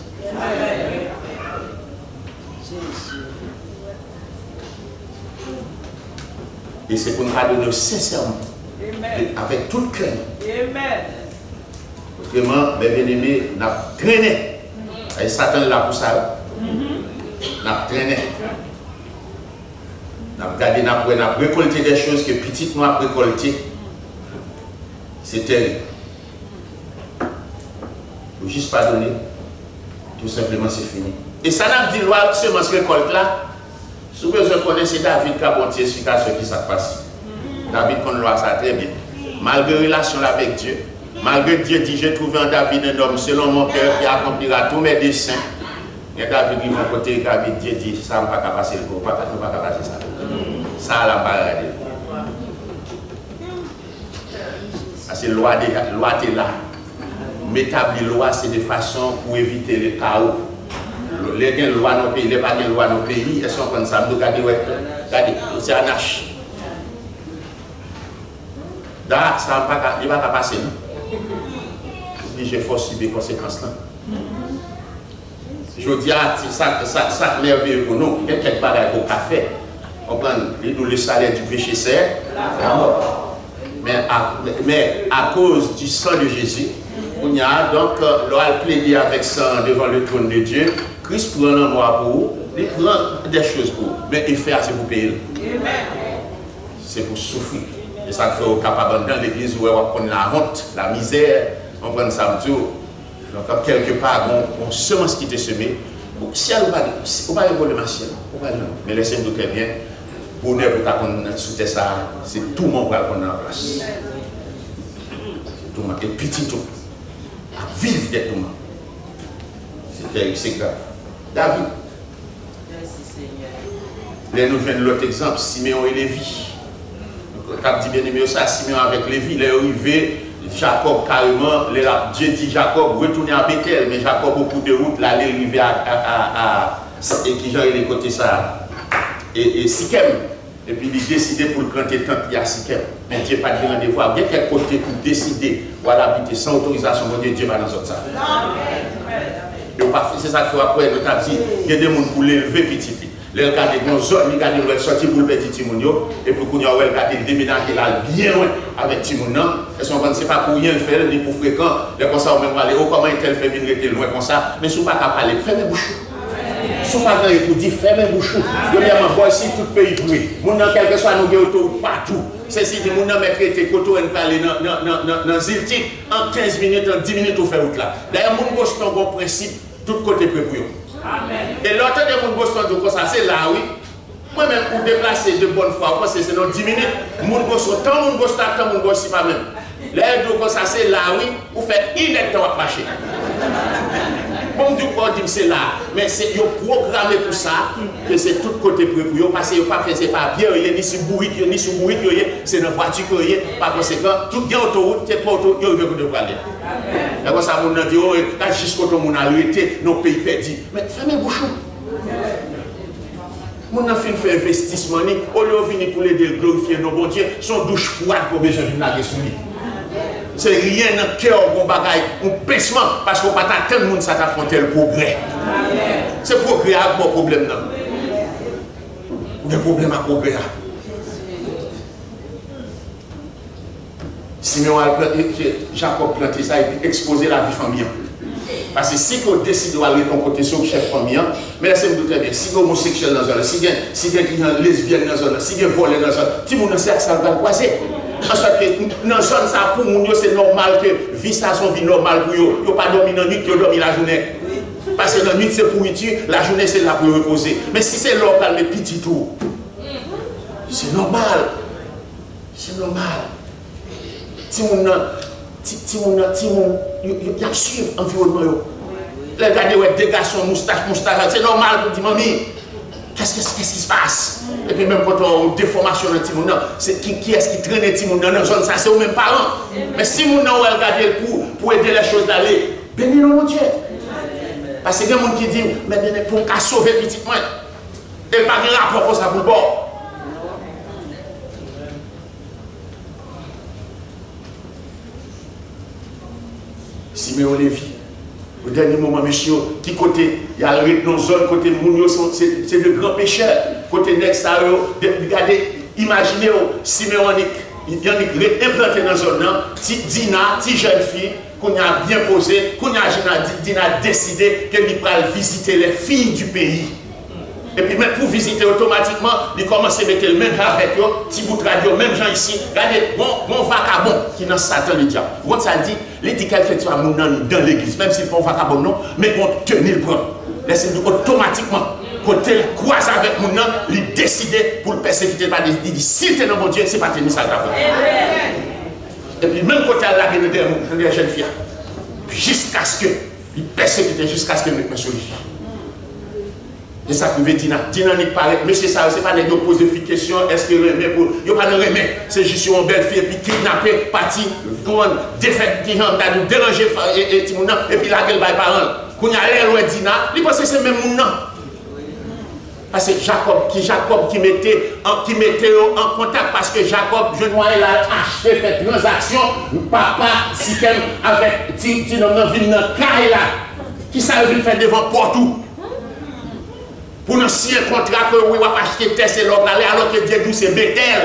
Et c'est pour nous pardonner sincèrement, avec tout le cœur. Vraiment, mes bien-aimés, nous avons traîné. Et Satan est là pour ça. Nous avons traîné. Nous avons regardé, nous avons récolté des choses que petit nous avons récolté. C'est terrible. Il ne faut juste pas donner. Tout simplement, c'est fini. Et ça n'a pas dit loi seulement ce récolte là. Si vous connaissez David qui a bon explication qui s'est passé. David connaît loi ça très bien. Malgré relation avec Dieu, malgré Dieu dit j'ai trouvé en David un homme selon mon cœur qui accomplira tous mes desseins. Et David dit mon côté, David Dieu dit ça ne va pas passer le coup, pas passer ça. Ça la parade. C'est loi est là. M'établir loi c'est de façon pour éviter le chaos. Les lois dans le pays, les pas de loi dans le pays, elles sont comme ça. Nous regardez, c'est anarchie. Là, ça ne va pas passer. J'ai force subir les conséquences. Je dis, ça merveilleux pour nous. Il y a quelques bagages qu'on a fait. On prend le salaire du péché, c'est la mort. Mais à cause du sang de Jésus, on y a donc, l'on plaidé avec ça devant le trône de Dieu. Christ prend un mois pour vous, il prend des choses pour vous. Mais il fait assez pour payer. C'est pour souffrir. Et ça fait au capable dans l'église où on prend la honte, la misère, on prend ça tout. Donc, quelque part, on semence qui te semé. Si on va aller le marché, mais laissez-nous très bien. Bonheur pour ta sous ça, c'est tout le monde qui va prendre en place. C'est tout le monde. Et petit tout. À vivre de tout le monde. C'est grave. David. Merci Seigneur. Là, nous venons de l'autre exemple, Siméon et Lévi. Quand dit bien aimé ça, Siméon avec Lévi, il est arrivé, Jacob carrément, Dieu dit Jacob, retournez à Bethel, mais Jacob au bout de route, là, il est arrivé et qui genre il est côté ça. Et Sikem. Et puis il a décidé pour le planter tant qu'il y a Sikem. Mais Dieu n'a pas de rendez-vous. Il y a quel côté pour décider pour habiter sans autorisation, mon Dieu va dans autre ça. C'est ça qu'il faut après, nous avons dit, il y a des gens pour l'élever petit peu. Les regarder dans une zone, les regarder le sortir pour le petit Timounio, et pour qu'on ait regarder le déménager là bien loin avec Timounio. Et ce n'est pas pour rien le faire, ni pour fréquent. Les comme ça, on va même aller, oh, comment est-elle fait venir rester loin comme ça. Mais si on ne peut pas parler, fermez bouche. Si on ne peut pas pour dire, fermez bouche. Je vais m'envoyer ici tout le pays bruit. Mon nom, quel que soit nos autoroutes partout. C'est si mon nom est traité, quand on peut aller dans Zilti, en 15 minutes, en 10 minutes, on fait route là. D'ailleurs, mon boss, c'est un bon principe, tout côté prévu. Et l'autre de mon boss, c'est là, oui. Moi-même, pour déplacer de bonne foi, c'est dans 10 minutes. Mon boss, tant mon boss, tant mon boss, pas même. L'aide comme ça, c'est là, oui. Vous faites inepte à marcher. Bon, du coup, on dit que c'est là. Mais c'est programmé pour ça, que c'est tout côté prévu. Parce que pas fait ses papiers, ni sur bourrique, c'est dans la voiture, par conséquent, tout bien autoroute, c'est pas autoroute, il veut que de aller. D'accord, ça, on a dit, oh, là, jusqu'au temps où on a arrêté, nos pays perdus. Mais fermez bouchon. On a fait investissement, au lieu de venir pour l'aider, glorifier nos bons dieux, son douche froide pour besoin d'une lague sous lui. C'est rien dans le cœur, bon bagaille, un pincement, parce qu'on ne peut pas attendre le monde ça t'affronter le progrès. C'est le progrès avec mon problème. Le problème à progrès. Simeon a planté, Jacob planté ça et puis exposé la vie familiale. Parce que si on décide d'aller ton côté sur le chef famille, mais laissez-moi très bien, si on est homosexuel dans la zone, si on est lesbienne dans la zone, si on est volé dans la zone, tout le monde sait que ça va croiser. Parce que dans la zone, ça pour nous, c'est normal que vie ça son vie normale pour eux. Ils n'ont pas dormi dans la nuit, ils ont dormi la journée. Parce que la nuit c'est pour utile, la journée c'est là pour reposer. Mais si c'est local, les petits tours, c'est normal. C'est normal. Si on a suivi l'environnement. Les gars, des garçons, moustache, c'est normal pour dire, mamie, qu'est-ce qui se passe? Et puis même quand on a une déformation dans Timoun, c'est qui est-ce qui traîne Timoun dans la zone, ça c'est aux mêmes parents. Mais si mon nom a regardé pour aider les choses d'aller, bénis mon Dieu. Parce qu'il y a des gens qui disent, mais pour sauver petit moins, et pas de rapport pour ça pour le bord. Siméon Lévi, au dernier moment, monsieur, qui côté, il y a une zone, côté Mounio, c'est de grands pécheurs. Côté Nexario, regardez, imaginez, Siméonique, il y a implanté dans la zone, Dina, petite jeune fille, qu'on a bien posé, qu'on a Dina décidé qu'elle va visiter les filles du pays. Et puis même pour visiter automatiquement, il commence à mettre le même genre avec eux, petit bout de radio, même gens ici. Regardez, bon vagabond qui est dans Satan le diable. Quand ça dit, il dit quelque chose dans l'église, même si c'est pas un vagabond non, mais qu'on tenir le bras. Laissez-nous automatiquement, quand il croise avec mon nom, il décide pour le persécuter. Il dit, si tu es dans mon Dieu, c'est pas tenir ça d'abord. Et puis même quand il a lâché des jeunes filles, jusqu'à ce que, il persécute jusqu'à ce qu'il mette sur lui. Et ça pouvait dire, dynamique paraît, mais c'est ça, c'est pas les deux poser des questions, est-ce qu'il remet pour. Il n'y a pas de remet, c'est juste une belle fille, et puis kidnapper, parti, défaite, qui a dérangé, et puis là, elle va parler. Quand il y a l'air Dina, il pense que c'est même mon nom. Parce que Jacob qui mettait en contact, parce que Jacob, je vois, il a acheté, fait transaction, papa, Sikem, avec Tinom, ville dans là, qui ça veut faire devant partout. Pour nous signer un contrat que oui, on va acheter test et l'autre, alors que Dieu dit c'est Bethel.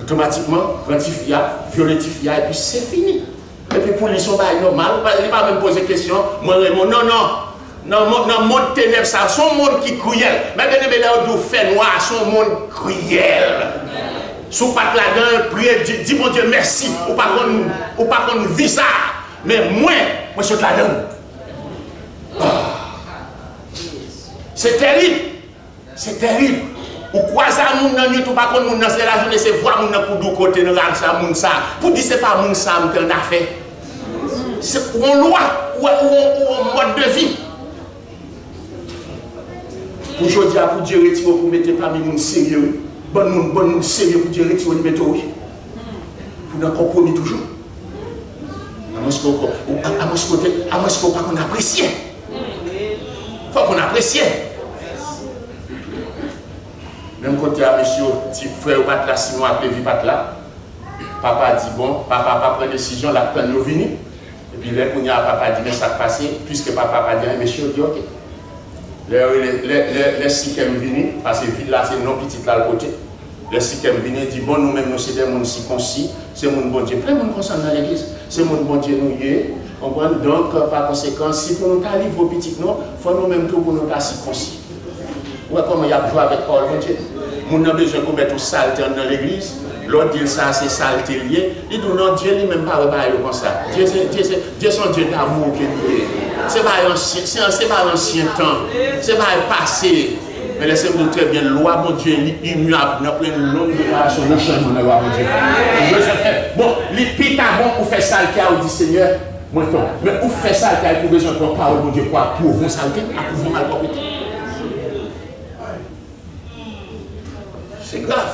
Automatiquement, grantifia, violetifia, et puis c'est fini. Et puis pour lui, son bail normal, il ne va pas même poser question. Moi, non, monde ténèbres, ça, son monde qui cruel. Mais bien aimé, là, où fait noir, son monde cruel. Sous pas là-dedans, priez, dis mon Dieu merci, ou pas qu'on vit ça. Mais moi, je suis là-dedans. C'est terrible. C'est terrible. Ou quoi ça, moun nan yotou pas kon moun nan c'est la journée, c'est voir moun nan pour deux côtés dans ça moun ça. Pour dire c'est pas moun ça m'en a fait. C'est une loi ou un mode de vie. Pour aujourd'hui pour Dieu retirer pour mettre parmi moun sérieux. Bon moun sérieux pour Dieu retirer mettre oui. Pour un compromis toujours. À moi ce qu'on pas qu'on apprécie. Faut qu'on apprécie. Même quand il y a monsieur, petit frère ou pas là, sinon après vie pas là, papa dit bon, papa prend décision, la peine nous venir. Et puis là, quand il y a papa dit mais ça passe, puisque papa pas dit monsieur dit ok. Les sixième venus, parce que ville là c'est non petite là le côté. Les sixième venus dit bon nous-mêmes nous c'est des gens circoncis, c'est mon bon Dieu. Plein de monde concerne dans l'église, c'est mon bon Dieu nous y est. Donc par conséquent, si pour nous livrer vos petites non, il faut nous-mêmes tout pour nous circoncis. Ouais, comment il y a joué avec Paul, mon Dieu. Nous avons besoin de mettre tout saleté dans l'église. L'autre dit ça, c'est saleté lié. Il dit non, Dieu lui-même pas comme ça. Dieu c'est un Dieu d'amour qui est lié. Ce n'est pas l'ancien temps. Ce n'est pas le passé. Mais laissez-moi très bien, loi, mon Dieu, il est immuable. Nous avons une longue relation, nous changeons la loi, mon Dieu. Bon, les pita bon pour faire saleté, on dit Seigneur, moi, mais pour faire saleté, il faut besoin de parole, mon Dieu, quoi, pour vous saleté, pour vous malpropreté. C'est grave.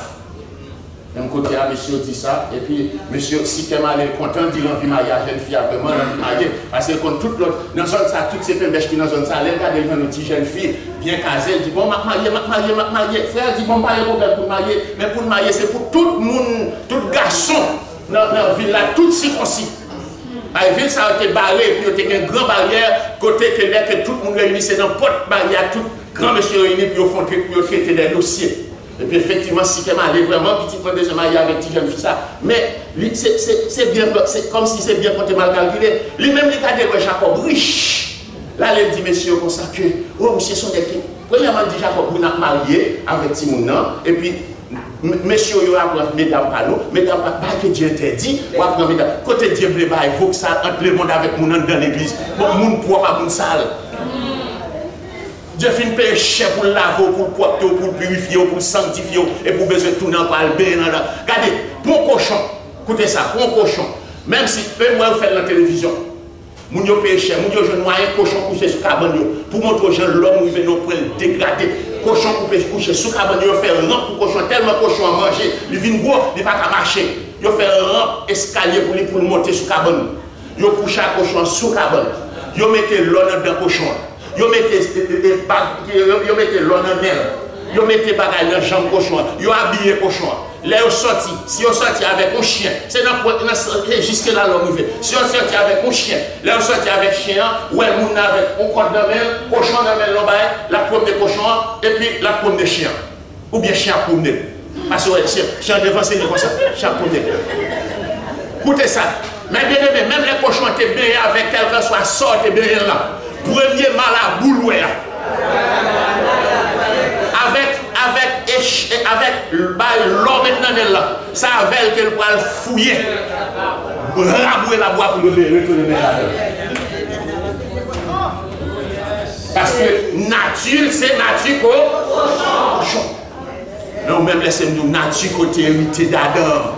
D'un côté, monsieur dit ça, et puis monsieur, si tu es content, dit l'envie mariage, jeune fille, vraiment l'envie mariage, parce que comme toute l'autre, dans zone ça, toutes ces pêches qui dans zone ça, les gars, des petites jeunes filles, bien casées, dit bon, ma marier, frère dit bon, pas de problème pour marier, mais pour marier, c'est pour tout le monde, tout garçon, dans la ville là, tout circoncis. La ville, ça a été barré, et puis il y a une grande barrière, côté que tout le monde réunit, c'est dans la porte barrière, tout grand monsieur réuni, puis au fond, puis traiter des dossiers. Et puis effectivement, si quelqu'un allait vraiment petit peu de se marier avec une jeune fille, ça. Mais c'est bien, c'est comme si c'est bien quand tu mal calculé. Lui-même, il a dit Jacob riche. Là, il dit, monsieur, comme ça, que, oh, monsieur, sont des. Premièrement, il dit Jacob, vous n'êtes marié avec Timounan, et puis, monsieur, il va prendre mesdames par nous, mesdames par que Dieu interdit, ou après, mesdames. Côté Dieu, il va évoquer ça entre le monde avec Mounan dans l'église. Bon, moun pour pas moun sale. Dieu fait une paix cher pour laver, pour porter, pour purifier, pour sanctifier, et pour besoin de tourner par le bain. Regardez, pour un cochon, écoutez ça, pour un cochon, même si moi vous faites la télévision, moun yo paye cher, moun yo je noie un cochon couché sur cabane pour montrer aux gens l'homme qui vient nous prendre dégrader. Cochon couché sur cabane, yo fait un rampe pour cochon, tellement cochon à manger, il vient gros, il pas qu'à marcher. Yo fait un rampe escalier pour le monter sur cabane. Yo couche à cochon sur cabane. Yo mettez l'eau dans le cochon. Yo mettez l'eau dans l'air, yo mettez bagay dans jambe cochon, yo habillé cochon. Là yo sorti, si yo sorti avec un chien, c'est dans jusque là l'arrivée. Si yo sorti avec un chien, là yo sorti avec chien, ouais moun avec un code dans main, cochon dans main l'obay, la pomme de cochon et puis la pomme de chien. Ou bien chien promener. Parce que chien devant c'est comme ça, chien promener. Écoutez ça. Mais bien aimé, même les cochons étaient bien avec quelqu'un soit sorti bien là. Premier mal à boule avec l'homme maintenant là. Ça avait qu'elle va le fouiller. Rabouer la boîte pour le retourner là. Parce que nature, c'est nature cochon. Non, même laissez-nous nature côté hérité d'Adam.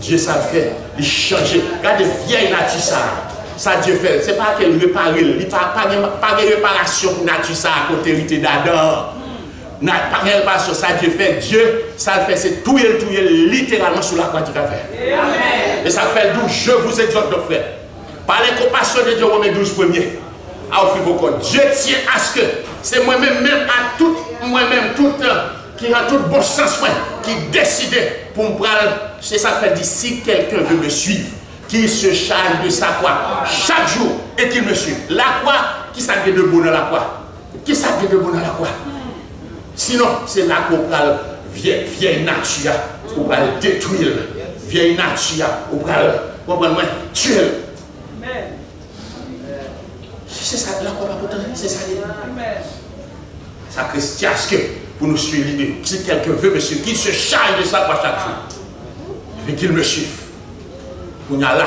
Dieu ça fait, il change. Regardez, vieille nature ça Dieu fait. Ce n'est pas qu'elle répare, il n'y a pas de réparation pour nature ça à côté hérité d'Adam. Pas de réparation, ça Dieu fait. Dieu, ça le fait, c'est tout littéralement sur la croix qu'il a fait. Et ça fait d'où je vous exhorte de faire. Par les compassions de Dieu, Romains 12 premiers. À offrir vos corps. Dieu tient à ce que c'est moi-même, même à tout, moi-même, tout, qui a tout bon sens, qui décide pour me prendre. C'est ça fait dit, si quelqu'un veut me suivre, qu'il se charge de sa croix chaque jour et qu'il me suive. La croix, qui ça de bon dans la croix? Qui ça de bon dans la croix? Sinon, c'est là qu'on parle vieille nature, on va le détruire. Vieille nature, on va le tuer. C'est ça, la croix pas pourtant, c'est ça. Ça Christian, que pour nous suivre l'idée, si quelqu'un veut me suivre, qu'il se charge de sa croix chaque jour, et qu'il me suive. On a là,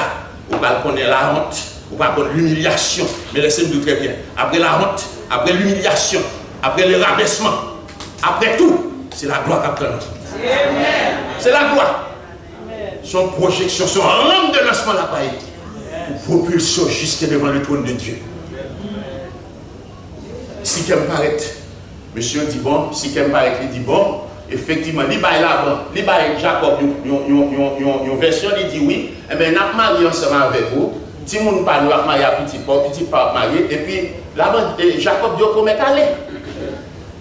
on va connaître la honte, on va connaître l'humiliation, mais laissez-nous très bien. Après la honte, après l'humiliation, après le rabaissement, après tout, c'est la gloire qu'après nous. C'est la gloire. Son projection, son rampe de lancement la paille, pour propulser jusqu'à devant le trône de Dieu. Si quelqu'un paraît, monsieur dit bon, si quelqu'un paraît, il dit bon, effectivement, il va là-bas, il va avec Jacob, une version, il dit oui, et bien, on a marié ensemble avec vous, si on pas nous marié à petit pas marié, et puis là-bas, Jacob dit comment aller.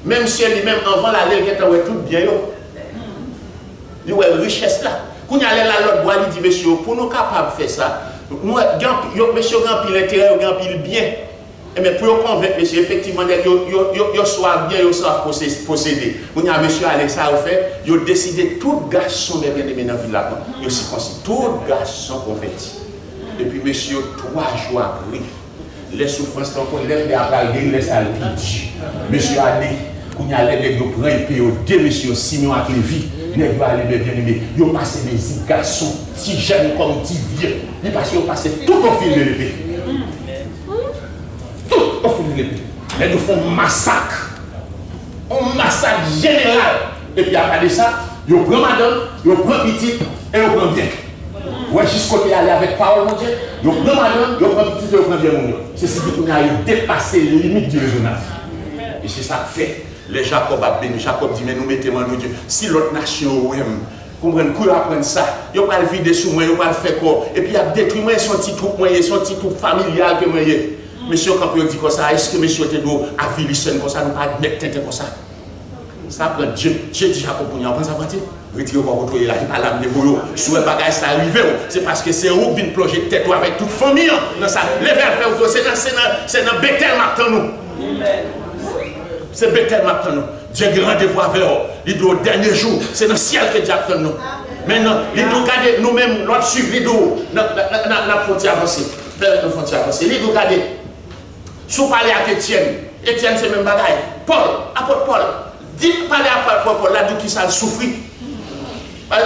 Même si lui-même, avant l'aller, il était tout bien. Il y a une richesse là. Quand il y a l'autre bois, il dit monsieur, pour nous capables de faire ça, moi, monsieur, il y a un pile intérêt, il y a un pile bien. Mais pour convaincre monsieur, effectivement, il soit bien, il soit possédé. Quand il y a monsieur Alexa au fait, il a décidé tout garçon de bien aimé dans la ville là-bas. Il a aussi considéré tout garçon converti. Et puis monsieur, 3 jours après, les souffrances encore, les après, les salles, monsieur allé. Quand il y a les gens qui prennent et puis monsieur, Simon a vie, les gens allaient bien aimé. Ils ont passé des garçons, petits jeunes comme petits vieux. Parce qu'ils ont passé tout au fil de l'épée. Tout au fil de l'épée. Les gens font massacre. Un massacre général. Et puis après ça, ils prennent madame, ils prennent petit et ils prennent bien. Ouais, jusqu'au côté aller avec parole, mon Dieu. Ils prennent madame, ils prennent petit et ils prennent bien, mon Dieu. C'est ce qui a dépassé les limites du raisonnable. Et c'est ça que fait. Les Jacob a béni. Jacob dit, mais nous mettons en Dieu. Si l'autre nation, comprennent, qu'on apprenne ça, ils vont le vider sous moi, ils vont le faire quoi. Et puis il a détruit moi, son petit troupe, son petit troupe familial que moi. Monsieur, quand on dit comme ça, est-ce que monsieur était à Villicène comme ça, nous pas mettre tête comme ça? Ça prend Dieu. Dieu dit Jacob pour nous, on prend ça partir. Retirez vous retrouver là, il pas l'amener pour vous. Si vous bagage ça arrive, c'est parce que c'est vous qui venez plonger tête avec toute famille. Dans ça, les verres c'est dans Bethel maintenant nous. C'est Bethel maintenant. Dieu a rendez-vous avec vous. Il doit au dernier jour. C'est dans le ciel que Dieu attend nous. Maintenant, il doit garder nous-mêmes, notre suivre, il doit la frontière avancée. La frontière avancée. Il doit garder. Si vous parlez à Étienne, Étienne c'est le même bagaille. Paul, apôtre Paul, dites parler à Paul, là d'où qui ça souffrit. Là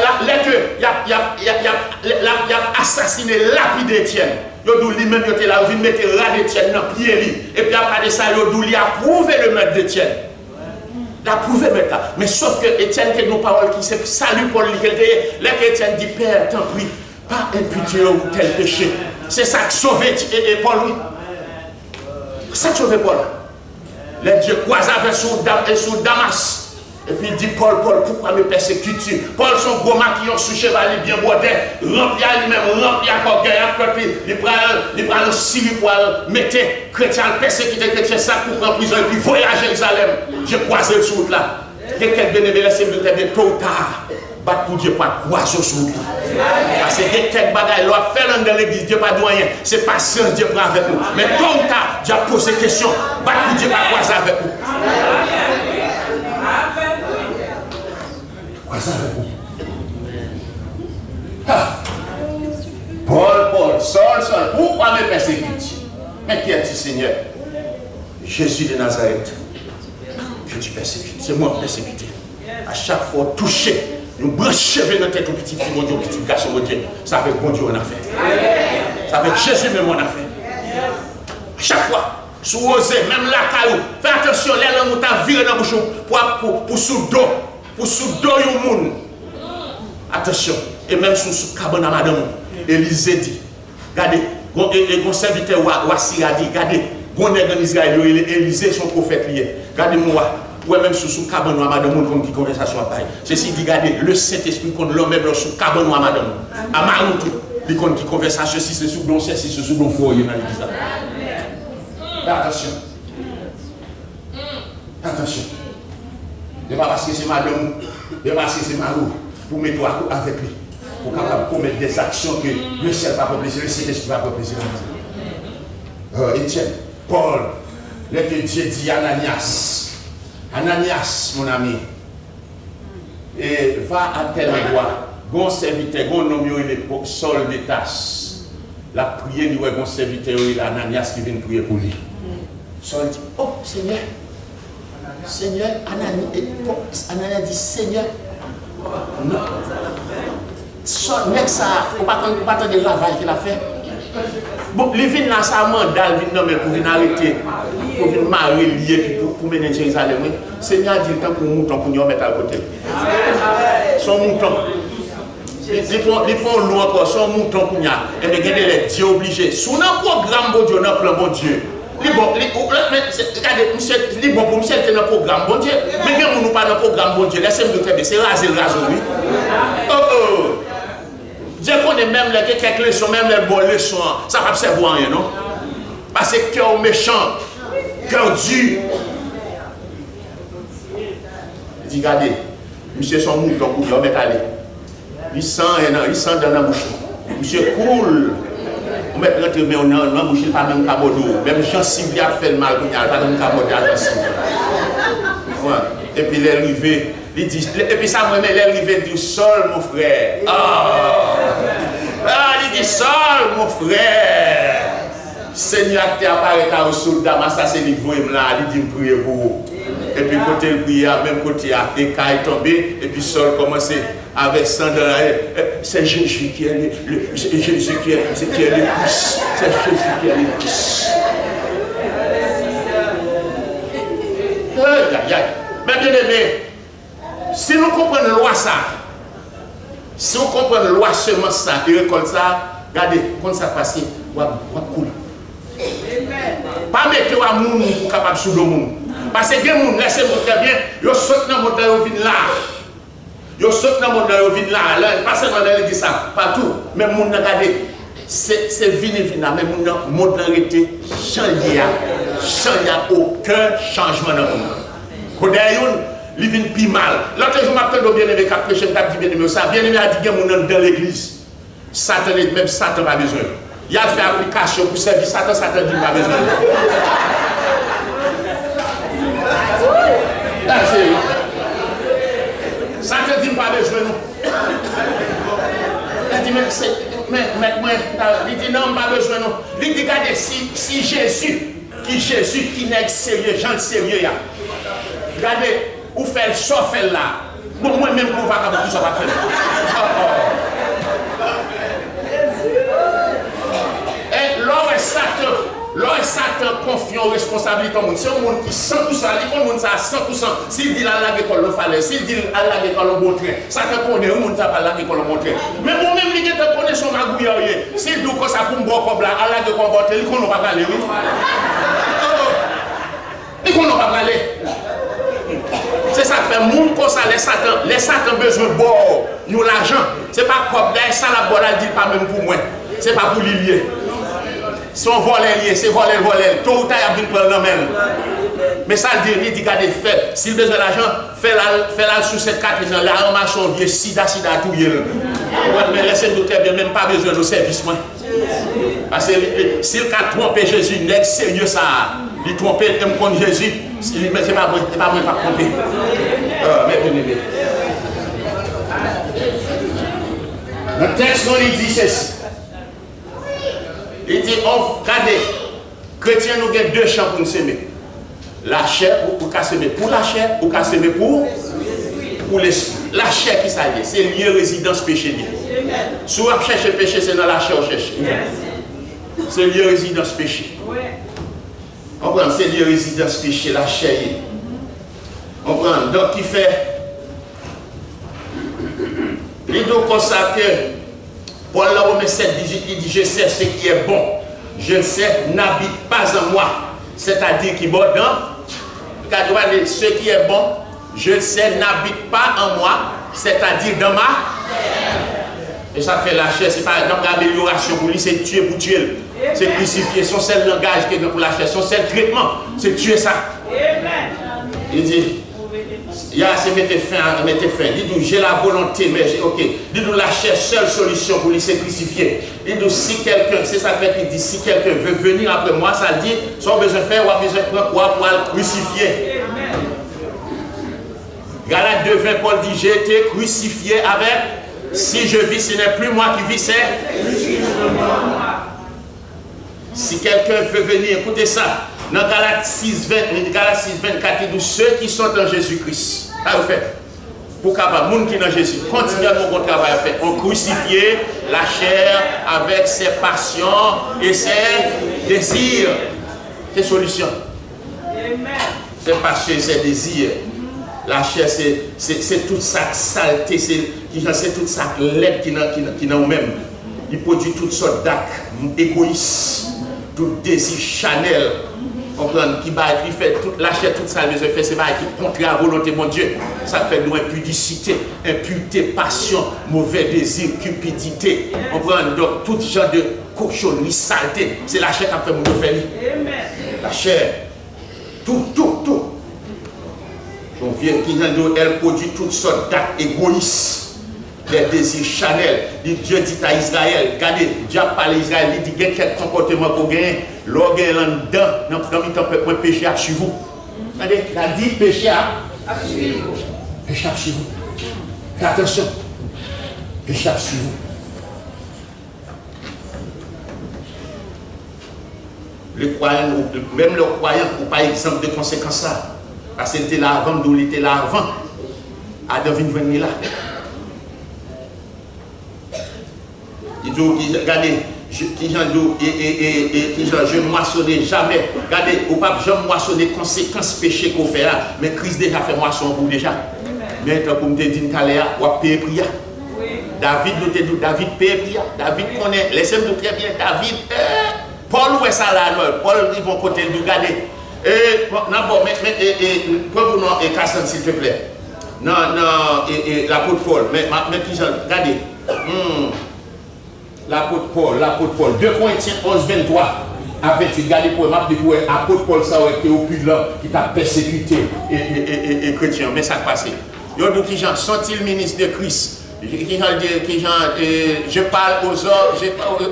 que il a assassiné, lapidé Étienne. Il a lui-même, il a vu mettre rat d'Étienne dans le pied. Et puis après ça, il a approuvé le maître d'Étienne. Il a approuvé le maître. Mais sauf que Étienne, qui a nos paroles qui se salue Paul, là que Étienne dit, Père, t'en prie, pas imputer ou tel péché. C'est ça qui sauve Paul, oui. C'est ça qui sauve Paul. Les dieux croisent avec sous Damas. Et puis il dit, Paul, pourquoi me persécutes-tu? Paul, son gros maquillon sous cheval, il bien bordé, rempli à lui-même, rempli à Corgueil, il prend le Syrie pour mettre chrétien, persécuter chrétien, ça pour prendre prison, et puis voyager à Jérusalem. J'ai croisé le route là. Quelqu'un bien-aimé, laissez-moi très bien, tôt ou tard, battre pour Dieu, pas croiser sur route. Parce que quelques bagailles, l'autre fait dans l'église, Dieu pas doyen, c'est pas science, Dieu prend avec nous. Mais tôt ou tard, Dieu a posé question, battre pour Dieu, pas croiser avec nous. avec vous. Paul, Saul, pourquoi me persécutes? Mais qui es-tu, Seigneur? Jésus de Nazareth. Je te persécute. C'est moi persécuté. À chaque fois, touché, nous branchons dans la tête au petit mon Dieu, au petit garçon, mon Dieu. Ça fait bon Dieu, on a fait. Ça fait Jésus même, on a fait. À chaque fois, sous osé, même la caillou, fais attention, les langues t'as viré dans la bouche pour sous dos, au monde. Attention, et même sous cabane à madame, Élisée dit, regardez, mon serviteur Wassi a dit, regardez, mon nègre en Israël, Élisée, son prophète lié. Regardez-moi, ou même sous cabane à madame, comme qui conversation à pareil. Ceci dit, regardez, le Saint-Esprit qu'on l'homme même sous cabane à madame, à Maroutou, il compte qui conversation, si c'est sous don, si c'est sous don, faut y dans l'église. Attention. Attention. Ce n'est pas parce que c'est madame, ce n'est pas parce que c'est Marou, pour mettre avec lui, pour capable commettre des actions que le ciel va pas plaisir, le Saint-Esprit va pas plaisir. Étienne, Paul, le Dieu dit Ananias. Ananias, mon ami, et va à tel endroit, bon serviteur, bon nom, il est Saul de Tarse. La prière, il y a un serviteur, il y a Ananias qui vient prier pour lui. Saul dit, oh Seigneur, Seigneur, Ananias dit, Seigneur, non. Saul, mec, ça, on ne peut pas attendre le lavage qu'il a fait. Bon, il vient dans sa mandale, il vient pour venir arrêter, pour venir marier, lier, pour mener à Jérusalem. Seigneur dit, le temps pour mouton, pour nous mettre à côté. Son mouton. Il prend l'eau encore, son mouton pour nous. Et bien, regardez les dieux obligés. Sous un programme, bon Dieu, un plan, bon Dieu. Regardez, il est bon pour monsieur être dans le programme, bon Dieu. Mais nous ne pas dans le programme, bon Dieu. Laissez-moi nous traiter, c'est raser le raseau, oui. Dieu connaît même les quelques leçons, même les bonnes leçons, ça ne va pas servir à rien, non? Parce que cœur méchant, cœur dur. Il dit, regardez, monsieur son mouton, il va mettre aller. Il sent dans la bouche. Monsieur cool. On met rentrer mais on a bouche pas même cabodo. Même Jean Sylvia a fait le mal, il n'y a pas même cabodo attention. Et puis il est arrivé, il dit, et puis ça moi-même il est arrivé du sol mon frère. Il dit sol mon frère. Seigneur qui apparaît au soldat, ça c'est lui qui là, il dit prier pour vous. Et puis côté le prière, même côté à Eka est tombé, et puis Saul commençait avec sang dans la c'est Jésus qui est le Jésus qui est le Christ. C'est Jésus qui est le Christ. Mais bien aimé, si nous comprenons la loi ça, si on comprend la loi seulement ça, et récolte ça, regardez, quand ça passe, on va couler. Pas mettre à moun pour capable sous le monde. Parce que les gens, laissez-moi très bien, ils sautent dans le monde, ils viennent là. Ils sautent dans le monde, ils viennent là. Pas seulement dans l'église, ça, partout. Mais les gens, regardez, c'est venu, mais les gens, le monde a été changé. Il n'y a aucun changement dans le monde. Ils viennent plus mal. L'autre jour, je m'appelle bien-aimé, qui a prêché, qui a dit bien-aimé, ça, bien-aimé a dit qu'il y a des gens dans l'église. Satan, même Satan n'a pas besoin. Il a fait application pour servir Satan, Satan dit pas besoin. Satan dit pas besoin. Il dit, il dit non, pas besoin. Il dit, regardez, si Jésus, qui n'est sérieux, gens sérieux, regardez, où fait le sort, fait là. Bon, moi-même, pour voir tout ça va faire. Lorsque Satan confie en responsabilité au monde, c'est un monde qui 100%, il monde ça à 100%. S'il dit à l'école le fallait, s'il dit à l'école le bon train, Satan connaît, le monde ça pas à l'école le bon train. Mais moi-même, il connaît son magouillard. S'il dit que ça pour me boire comme là, à l'école le bon train, il ne va pas aller, oui. Il ne va pas aller. C'est ça qui fait monde comme ça, les Satan besoin de boire, nous l'argent. Ce n'est pas comme ça, la boire, elle dit pas même pour moi. Ce n'est pas pour l'ilier. Si on vole lié, c'est voler. Tout le temps, il y a une prendre la même. Mais ça, il dit, regardez, s'il besoin d'argent, fais-la sous cette carte, la ramasse son vieux, sida, tout y est. Mais laissez-nous très bien, même pas besoin de service. Parce que s'il a trompé Jésus, n'est sérieux ça. Il trompe contre Jésus, mais c'est pas moi qui pas tromper. Mais bien aimé. Le texte, il dit ceci. Il dit, regardez, chrétiens, nous avons deux champs pour nous semer. La chair, pour semer pour la chair, ou semer pour l'esprit. La chair qui s'allie, c'est lieu résidence péché. Si vous cherchez le péché, c'est dans la chair que vous cherchez. C'est lieu résidence péché. On prend, c'est lieu résidence péché, la chair. On prend, donc qui fait. Il doit constater, Paul la Romains 7, 18, il dit, je sais ce qui est bon. Je sais, n'habite pas en moi. C'est-à-dire qui est bon dans. Ce qui est bon, je sais, n'habite pas en moi. C'est-à-dire dans ma. Et ça fait la chair, c'est pas dans l'amélioration pour lui, c'est tuer pour tuer. C'est crucifier. Son seul langage qui est pour la chair, son seul traitement, c'est tuer ça. Il dit. Il y a c'est mettre fin. Dis-nous, j'ai la volonté, mais ok. Dis-nous, la chair, seule solution pour lui, c'est crucifier. Dis-nous, si quelqu'un, c'est ça fait qu'il dit, si quelqu'un veut venir après moi, ça dit, son besoin de faire, ou a besoin de prendre quoi pour le crucifier. Galates 2:20, Paul dit, j'ai été crucifié avec, si je vis, ce n'est plus moi qui vis, c'est. Si quelqu'un veut venir, écoutez ça. Dans Galates 6:24, il dit ceux qui sont en Jésus-Christ. Ça vous fait. Pour capable, les gens qui sont en Jésus, continuez mon bon travail à faire. On crucifie la chair avec ses passions et ses désirs. C'est solution. Ses passions et ses désirs. La chair, c'est toute sa saleté, c'est toute sa lèvre qui est en nous-mêmes. Il produit toutes sortes d'actes égoïstes, tout désir chanel. Qui fait toute la chair, toute ça, les effets, c'est qui contre la volonté de mon Dieu. Ça fait nous impudicité, impureté, passion, mauvais désir, cupidité. On prend donc tout genre de cochonnerie, saleté. C'est la chair qui a fait mon faire. La chair, tout. On vient qui elle produit toutes sortes d'actes égoïstes. Les désirs chanel. Dieu dit à Israël, regardez, Dieu parle à Israël, il dit quel comportement qu'on gagne, l'orgueil là-dedans, dans le péché à suivre vous. Regardez, il a dit péché à suivre vous. Péché à suivre vous. Faites attention. Péché à suivre vous. Les croyants, même les croyants, n'ont pas exemple de conséquences là. Parce qu'il était là avant, d'où il était là avant. Adam vient venir là. Il dit, regardez, je ne moissonne jamais. Regardez, au pape, je ne moissonne les conséquences péché qu'on fait là. Mais Christ déjà fait moisson pour déjà. Mais comme tu dis, on va payer prière. David nous dit, David paye prière. David connaît, laissez-moi très bien, David. Paul, où est ça là? Paul, ils vont côté de regarder. D'abord, prends-nous et Cassan, s'il te plaît. Non, l'apôtre Paul. Mais regardez. L'apôtre Paul, 2 Corinthiens 11:23, avec regardez pour l'apôtre Paul, ça aurait été au plus là, qui t'a persécuté et chrétien, mais ça a passé. Il y a d'autres gens, sont-ils ministres de Christ? Je parle aux hommes,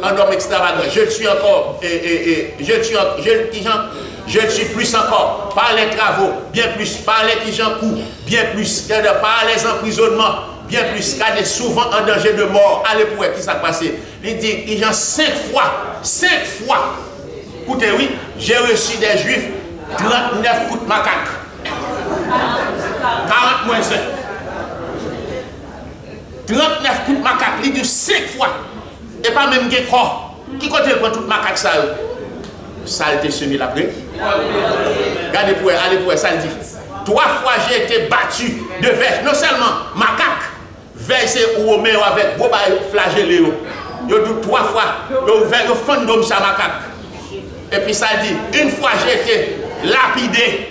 un homme extravagant, je suis encore, je suis plus encore, par les travaux, bien plus, par les gens coups, bien plus, par les emprisonnements. Bien plus, car souvent en danger de mort. Allez pour qui ça passe. Il dit, il y a 5 fois. Écoutez, oui, j'ai reçu des juifs 39 coups de macaque. 40 moins 5. 39 coups de macaque, il dit 5 fois. Et pas même des corps. Qui côté prend tout macaque ça? Ça a été semé après. Regardez pour allez pour ça le dit. 3 fois j'ai été battu de verge. Non seulement macaque. Versé ou au meilleur avec vos flagellés. Il y a 3 fois, il fond d'homme ça macaque. Et puis ça dit, une fois j'ai été lapidé.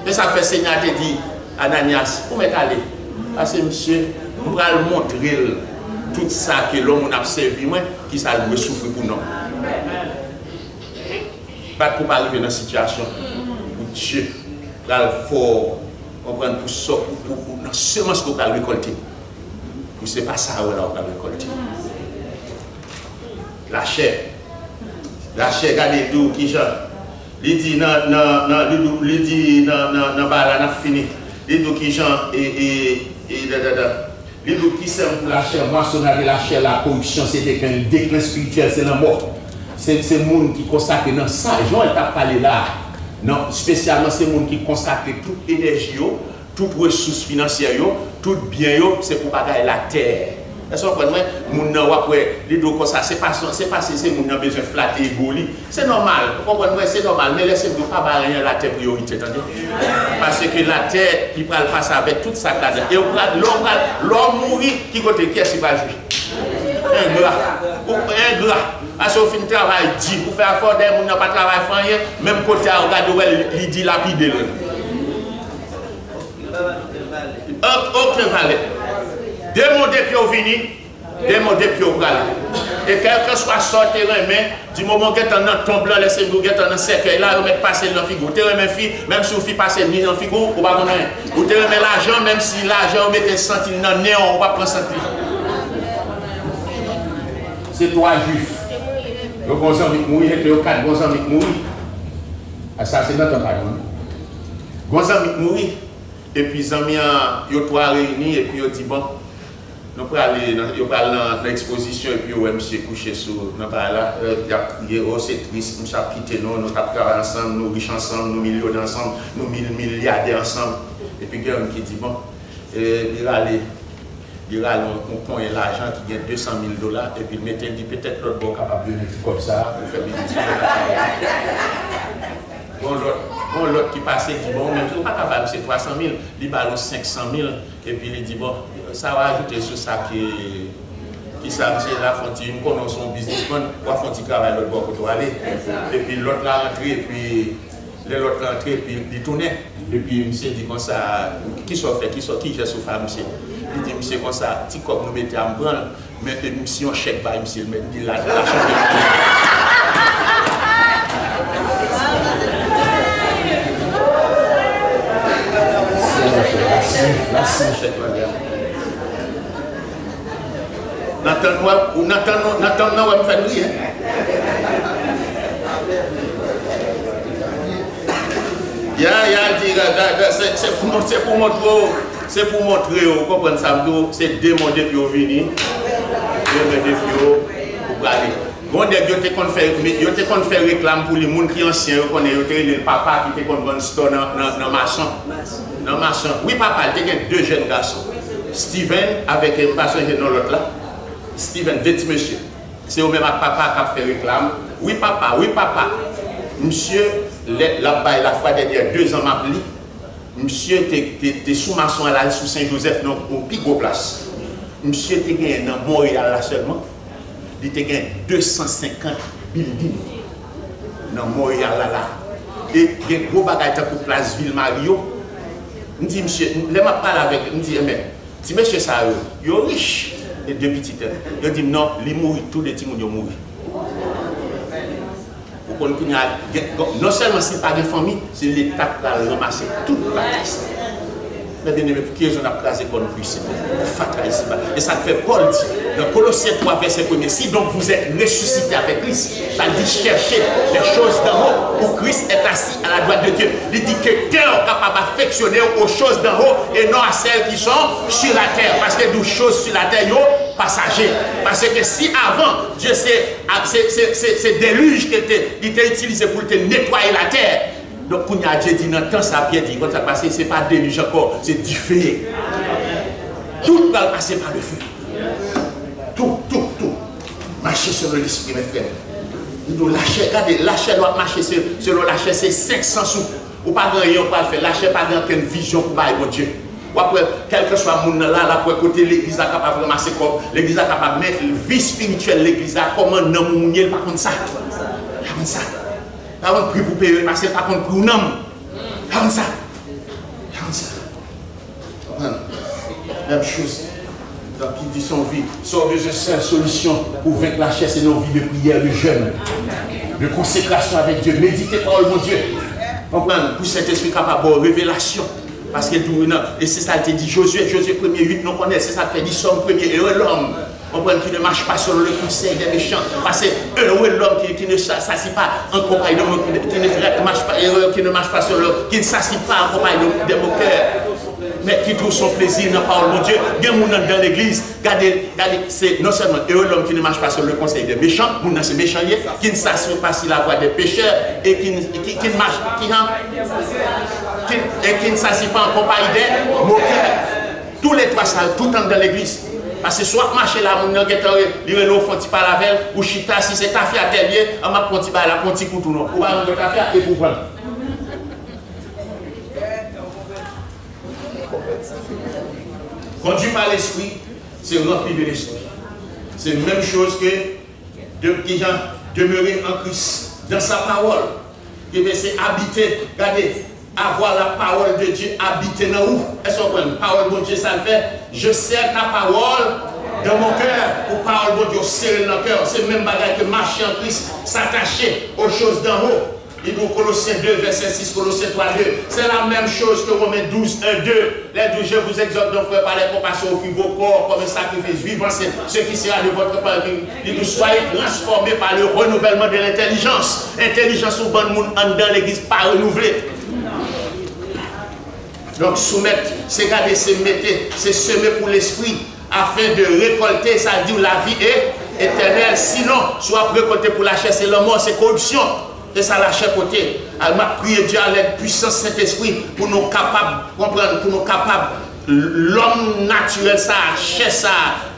Et ça fait Seigneur te dit, Ananias, où m'est allé? Parce que monsieur, nous allons montrer tout ça que l'homme a servi, qui ça doit souffrir pour nous. Pas pour pas arriver dans cette situation où Dieu va le fort. Comprendre pour ça, pour seulement ce qu'on va récolter. Pour ce n'est pas ça qu'on va récolter. La chair, regardez d'où qui genre. Il dit, non, fini. Il dit, qui genre, il Les autres qui s'aiment pour la chair, moissonnage la chair, la corruption, c'est un déclin spirituel, c'est la mort. C'est le monde qui consacre dans ça. Jean, elle t'a parlé là. Non, spécialement, c'est le monde qui consacre toute énergie, toute ressource financière, tout bien, c'est pour bagailler la terre. Est-ce que vous comprenez? Moun nan wapwe, les deux comme ça, c'est pas c'est moun nan besoin flatter égoli. C'est normal. Vous comprenez? C'est normal. Mais laissez-vous pas barrer la terre priorité, attendez. Parce que la terre, il va le passer avec toute sa classe. Et l'homme mourit, qui côté qui est-ce qui va jouer? Un gras. Parce qu'au fin de travail, dit, pour faire fort des moun n'a pas travail rien, même côté à regarder, il dit lapide. Aucun valet. Démon depuis au fini, démon depuis au bras. Et quel que soit sorti mais du moment que tu as ton blanc, laissez-nous que tu as un cercueil là, vous mettez passer dans la figure. Tu remets fille, même si vous faites passer ni dans la figure, vous ne pouvez pas rien. Vous te remet l'argent, même si l'argent vous mettez centime dans le néon, on ne va pas prendre centime. C'est toi juif. Le bon ami qui mourit, et le 4 bons amis qui mourir. Ça c'est dans ton cas. Bons amis qui mourir. Et puis les amis, ils ont trois réunis et puis ils ont dit bon. Nous allons aller dans l'exposition et puis on va coucher sur nous là, c'est triste, nous avons quitté nous travaillons ensemble, nous riches ensemble, nous millionnaires ensemble, nous milliardaires ensemble. Et puis il y a un qui dit bon, il va aller, on prend l'argent qui gagne $200 000 et puis il met peut-être l'autre bon capable de venir comme ça, pour faire bénéfice. Bon, l'autre qui passait dit bon, même si on n'est pas capable, c'est 300 000, il balance 500 000 et puis il dit bon, ça va ajouter sur ça qui s'amuse là, il connaît son businessman, pour faire un travail l'autre bord pour aller. Et puis l'autre l'a rentré, et puis l'autre rentré, et puis il tournait. Et puis monsieur dit comme ça, qui soit fait, qui j'ai souffert, monsieur. Il dit monsieur comme ça, petit comme nous mettons en branle, mais si on chèque pas, monsieur, il met dit là, Nathan, on va me faire rire. C'est pour montrer, vous comprenez ça, c'est démontrer puis vous venir. Pour aller. Bon, ils ont fait réclame pour les gens qui sont anciens, le papa qui était dans store dans maçon. Dans maçon. Oui, papa, il y a deux jeunes garçons. Steven avec un patient qui est dans l'autre là. Steven, deux petits monsieur. C'est au même papa qui a fait réclame. Oui, papa. Monsieur, la fois dernière, 2 ans m'a appelé. Monsieur était sous maçon à la sous Saint-Joseph, donc au plus gros place. Monsieur était gagné dans Montréal là seulement. Il était gagné 250 buildings dans Montréal là. Et il y a un gros bagage pour place Ville-Mario. Je dis, monsieur, je parle avec lui, je dis, mais, si monsieur ça, il est riche, les deux petits. Il dit, non, il mourit, tous les petits gens mourent. Non seulement s'il n'y a pas de famille, c'est l'État qui a ramassé toute la caisse. Mais bien aimé, pour qui ils ont apprasé comme puissant. Et ça fait Paul dit, dans Colossiens 3, verset 1er, si donc vous êtes ressuscité avec Christ, ça dit chercher les choses d'en haut où Christ est assis à la droite de Dieu. Il dit que cœur capable d'affectionner aux choses d'en haut et non à celles qui sont sur la terre. Parce que des choses sur la terre, sont passagers. Parce que si avant, Dieu c'est déluge qui était utilisé pour nettoyer la terre. Donc, quand Dieu dit, dans le temps, ça a bien dit, quand ça passe, ce n'est pas déluge encore, c'est du feu. Tout va passer par le feu. Tout. Marcher sur l'esprit, mes frères. Nous lâcher, regardez, lâcher doit marcher selon lâcher, c'est 500 sous. Ou pas grand rien, pas faire. Lâcher pas grand quelle vision pour bailler, mon Dieu. Ou après, quel que soit le monde là, pour côté l'église, capable de ramasser comme l'église, capable de mettre la vie spirituelle, l'église, comment non, mon par contre ça. Par contre ça. Avant de prier pour payer, parce que par contre, pour nous, comme ça. Même chose. Donc, il dit son vie, sort de cette solution pour vaincre la chair, c'est nos vies de prière, de jeûne, de consécration avec Dieu. Méditez par mon Dieu. Comprendre, pour cet esprit capable de révélation. Parce que et c'est ça qui dit Josué 1er 8, nous connaissons, c'est ça qui fait dit somme premier, heureux l'homme. On prend qui ne marche pas selon le conseil des méchants. Parce que heureux l'homme qui ne s'assit pas en compagnie de qui ne marche pas selon qui ne s'assit pas en compagnie des moqueurs. mais qui trouve son plaisir dans la parole de Dieu. Il y a des gens dans l'église, regardez, c'est non seulement heureux l'homme qui ne marche pas sur le conseil des méchants, c'est méchant, qui ne s'assure pas sur la voie des pécheurs et qui ne marche et qui ne s'assure pas en compagnie des moqueurs. Tous les trois, ça, tout le temps dans l'église. Parce que soit marcher là, mon guetteur, il est au fond de la veille, ou chita, si c'est ta fille à tel lieu, on m'a ponti par la ponti pour tout le monde. Ou alors, on va faire et pour prendre. Conduit par l'esprit, c'est rempli de l'esprit. C'est la même chose que demeurer en Christ, dans sa parole. C'est habiter, regardez, avoir la parole de Dieu habiter dans où? Est-ce qu'on comprend? Parole de Dieu, ça le fait. Je serre ta parole dans mon cœur. Ou parole de Dieu, serrer dans le cœur. C'est le même bagage que marcher en Christ, s'attacher aux choses d'en haut. Il dit Colossiens 2, verset 6, Colossiens 3, 2. C'est la même chose que Romains 12, 1, 2. Les 12, je vous exhorte donc, frère, par les compassions, offrir vos corps comme un sacrifice vivant, c'est ce qui sera de votre part. Il dit soyez transformés par le renouvellement de l'intelligence. Intelligence au bon monde en dans l'église, pas renouvelée. Donc soumettre, c'est garder, c'est mettre, c'est semer pour l'esprit afin de récolter, ça dit la vie est éternelle. Sinon, soit récolter pour la chair, c'est la mort, c'est corruption. C'est ça la chair côté. Elle m'a prié Dieu à l'aide puissance Saint-Esprit pour nous capables, comprendre, pour nous capables, l'homme naturel, ça, chair, ça,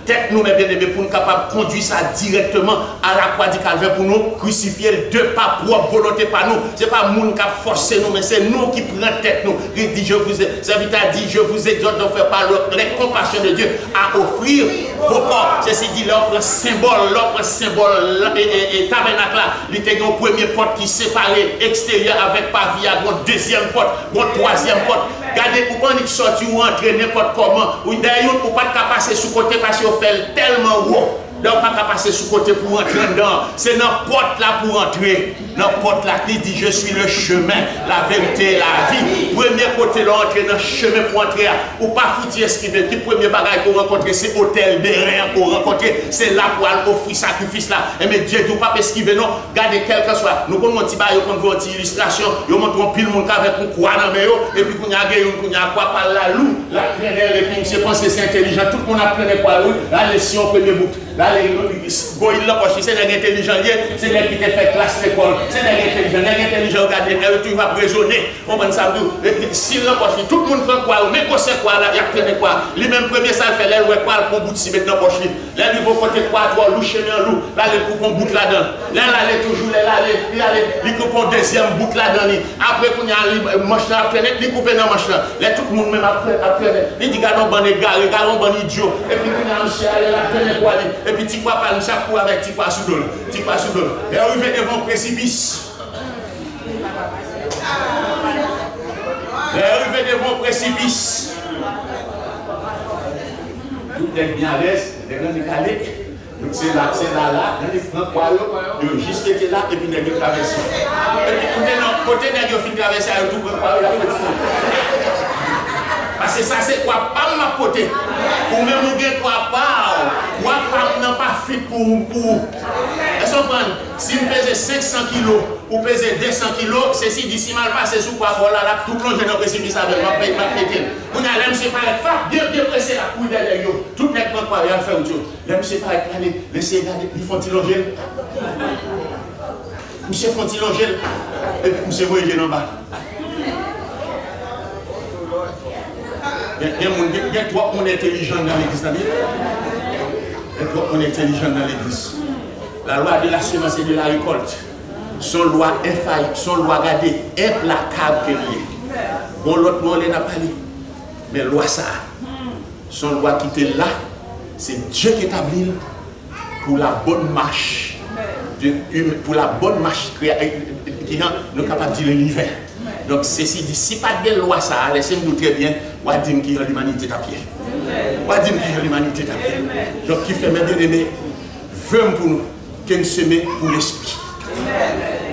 tête nous, mes bien-aimés, pour nous capables de conduire ça directement à la croix du calvaire pour nous crucifier de pas propre volonté par nous. Ce n'est pas nous qui a forcé nous, mais c'est nous qui prenons tête nous. Il dit, je vous exhorte de faire par les compassions de Dieu à offrir vos corps. Ceci dit, l'offre symbole et tabernacle là, il était une première porte qui séparait extérieur avec pavillon, une deuxième porte, une troisième porte. Regardez, pour pas sortir ou entrer n'importe comment, ou d'ailleurs, pour pas passer sous côté parce qu'on fait tellement haut. Donc, pas qu'à passer sous côté pour entrer dedans. C'est notre porte là pour entrer. Notre porte là qui dit je suis le chemin, la vérité et la vie. Premier côté là, entrer dans le chemin pour entrer. Ou pas foutre esquiver. Le premier bagage qu'on rencontre, c'est hôtel des reins qu'on rencontre. C'est là pour aller offrir sacrifice là. Et mais Dieu ne pas esquiver non. Gardez quel que soit. Nous avons un petit bail, nous avons une illustration. Nous montrons pile monde avec un croix dans le maillot. Et puis qu'on a quoi par la loup, la crénelle. Et puis je pense que c'est intelligent. Tout le monde a plein de quoi loup. La leçon premier bout. Là, c'est des intelligents, c'est des qui te fait classe l'école, c'est des intelligents, regardez, tu vas raisonner, on va ça. Si tout le monde prend quoi, mais qu'on sait quoi, là, il y a plein de quoi. Lui-même, premier, ça fait l'air, quoi, pour bout de si mettre dans la poche. Là, il faut côté quoi, loup, chemin, loup, là, il faut qu'on bout là-dedans. Là, il toujours, il coupe un deuxième bout là-dedans. Après, qu'on y a manche là, il coupe dans manche là. Là, tout le monde, même après, il dit, gardons bon égard, gardons bon idiot. Et puis, qu'on a un chien, il a plein de quoi. Et puis, tu crois pas, nous chaque fois avec tu crois sous l'eau. Tu crois sous l'eau. Et arrivé devant le précipice. Et arrivé devant le précipice. Tout est bien à l'aise, les gens décalés. Donc c'est là, dans les francs poids, juste là, et puis les gens traversent. Et puis, côté des gens qui traversent, ils tout parce que ça, c'est quoi pas ma côté. Pour même vous quoi pas n'a pas fait pour. Est-ce qu'on prend? Si vous pesez 500 kg ou pesez 200 kg, c'est si d'ici mal passé sous quoi, voilà, là, tout plongé dans le précipice avec ma pété. Vous allez me séparer, bien presser la couille derrière vous. Tout n'est pas quoi, il va faire autre chose. Là, me séparer, allez, laissez regarder, ils font-ils longer? Monsieur font-ils longer? Et puis, monsieur, vous voyez en bas. Il y a trois personnes intelligentes dans l'église. Il y a trois personnes intelligentes dans l'église. La loi de la semence et de la récolte. Son loi infaillible, son loi gardée, implacable qu'elle est. Bon, l'autre mot, elle n'a pas dit. Mais loi ça, son loi qui est là, c'est Dieu qui établit pour la bonne marche. Pour la bonne marche qui nous capable de dire l'univers. Donc, ceci dit, si pas de loi, ça, laissez-nous très bien, on va dire qu'il y a l'humanité à pied. On va dire qu'il y a l'humanité à pied. Donc, qui fait mes bien-aimés, veut pour nous, que nous semer pour l'esprit.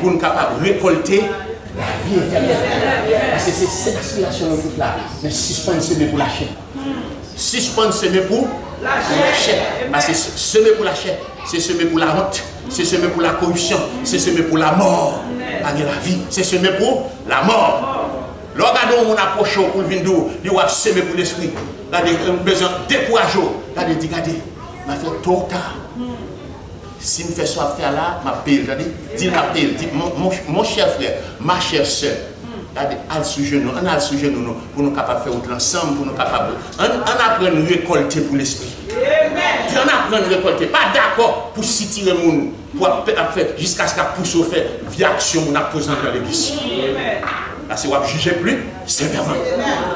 Pour nous capables de récolter la vie éternelle. Parce que c'est cette aspiration de là, mais suspendre semer pour la chair. Suspendre semer pour la chair. Parce que semer pour la chair, c'est semer pour la honte, c'est semer pour la corruption, c'est semer pour la mort. Pas de la vie, c'est semer pour la mort. Regardez, on approche pour le vindou, il va semer pour l'esprit. Regardez, on a besoin de décourager. Regardez, m'a fait trop tard. Si je fais ça faire là, ma paye. Dis ma paye. Mon cher frère, ma chère soeur. Regardez, al sous genou, on a sous genou pour nous capables de faire ensemble, pour nous capables. On apprend à récolter pour l'esprit. On apprend à récolter. Pas d'accord pour s'y tirer le monde, pour faire jusqu'à ce qu'on pousse au fait via action on a posé dans l'église. Parce que vous ne jugez plus sévèrement.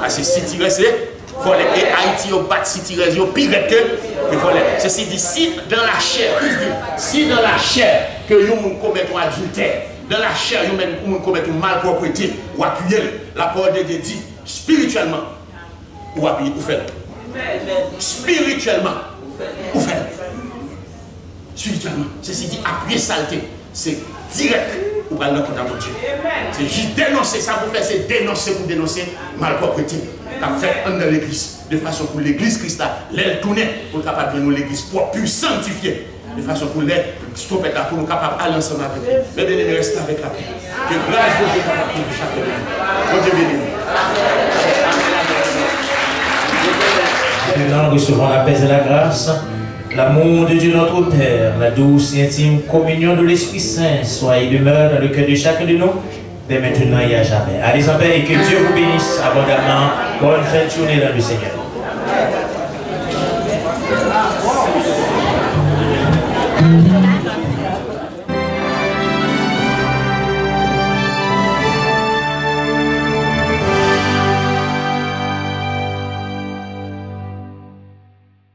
Parce que si tirer c'est voler et Haïti au bat si tirer yo pire que voler. Ceci dit si dans la chair, si dans la chair que vous commettez un adultère, dans la chair vous commettez une malpropreté ou appuyer la parole de Dieu dit spirituellement ou appuyer ou faire. Spirituellement ou faire. Spirituellement. Ceci dit appuyer saleté, c'est direct. Ou pas dans mon Dieu. C'est juste dénoncer ça pour faire, c'est dénoncer pour dénoncer malpropreté. Qu'a fait dans l'église. De façon pour l'église Christ là, l'air tourner pour capable de nous l'église propre, sanctifiée. De façon pour l'air stopper là, pour nous capable d'aller ensemble avec lui. Mais bien aimé, restez avec la paix. Que grâce de Dieu capable de chaque jour. Bon Dieu béni. Maintenant, recevons la paix et la grâce. L'amour de Dieu notre Père, la douce et intime communion de l'Esprit Saint soit et demeure dans le cœur de chacun de nous, dès maintenant et à jamais. Allez en paix et que Dieu vous bénisse abondamment. Bonne fin de journée dans le Seigneur.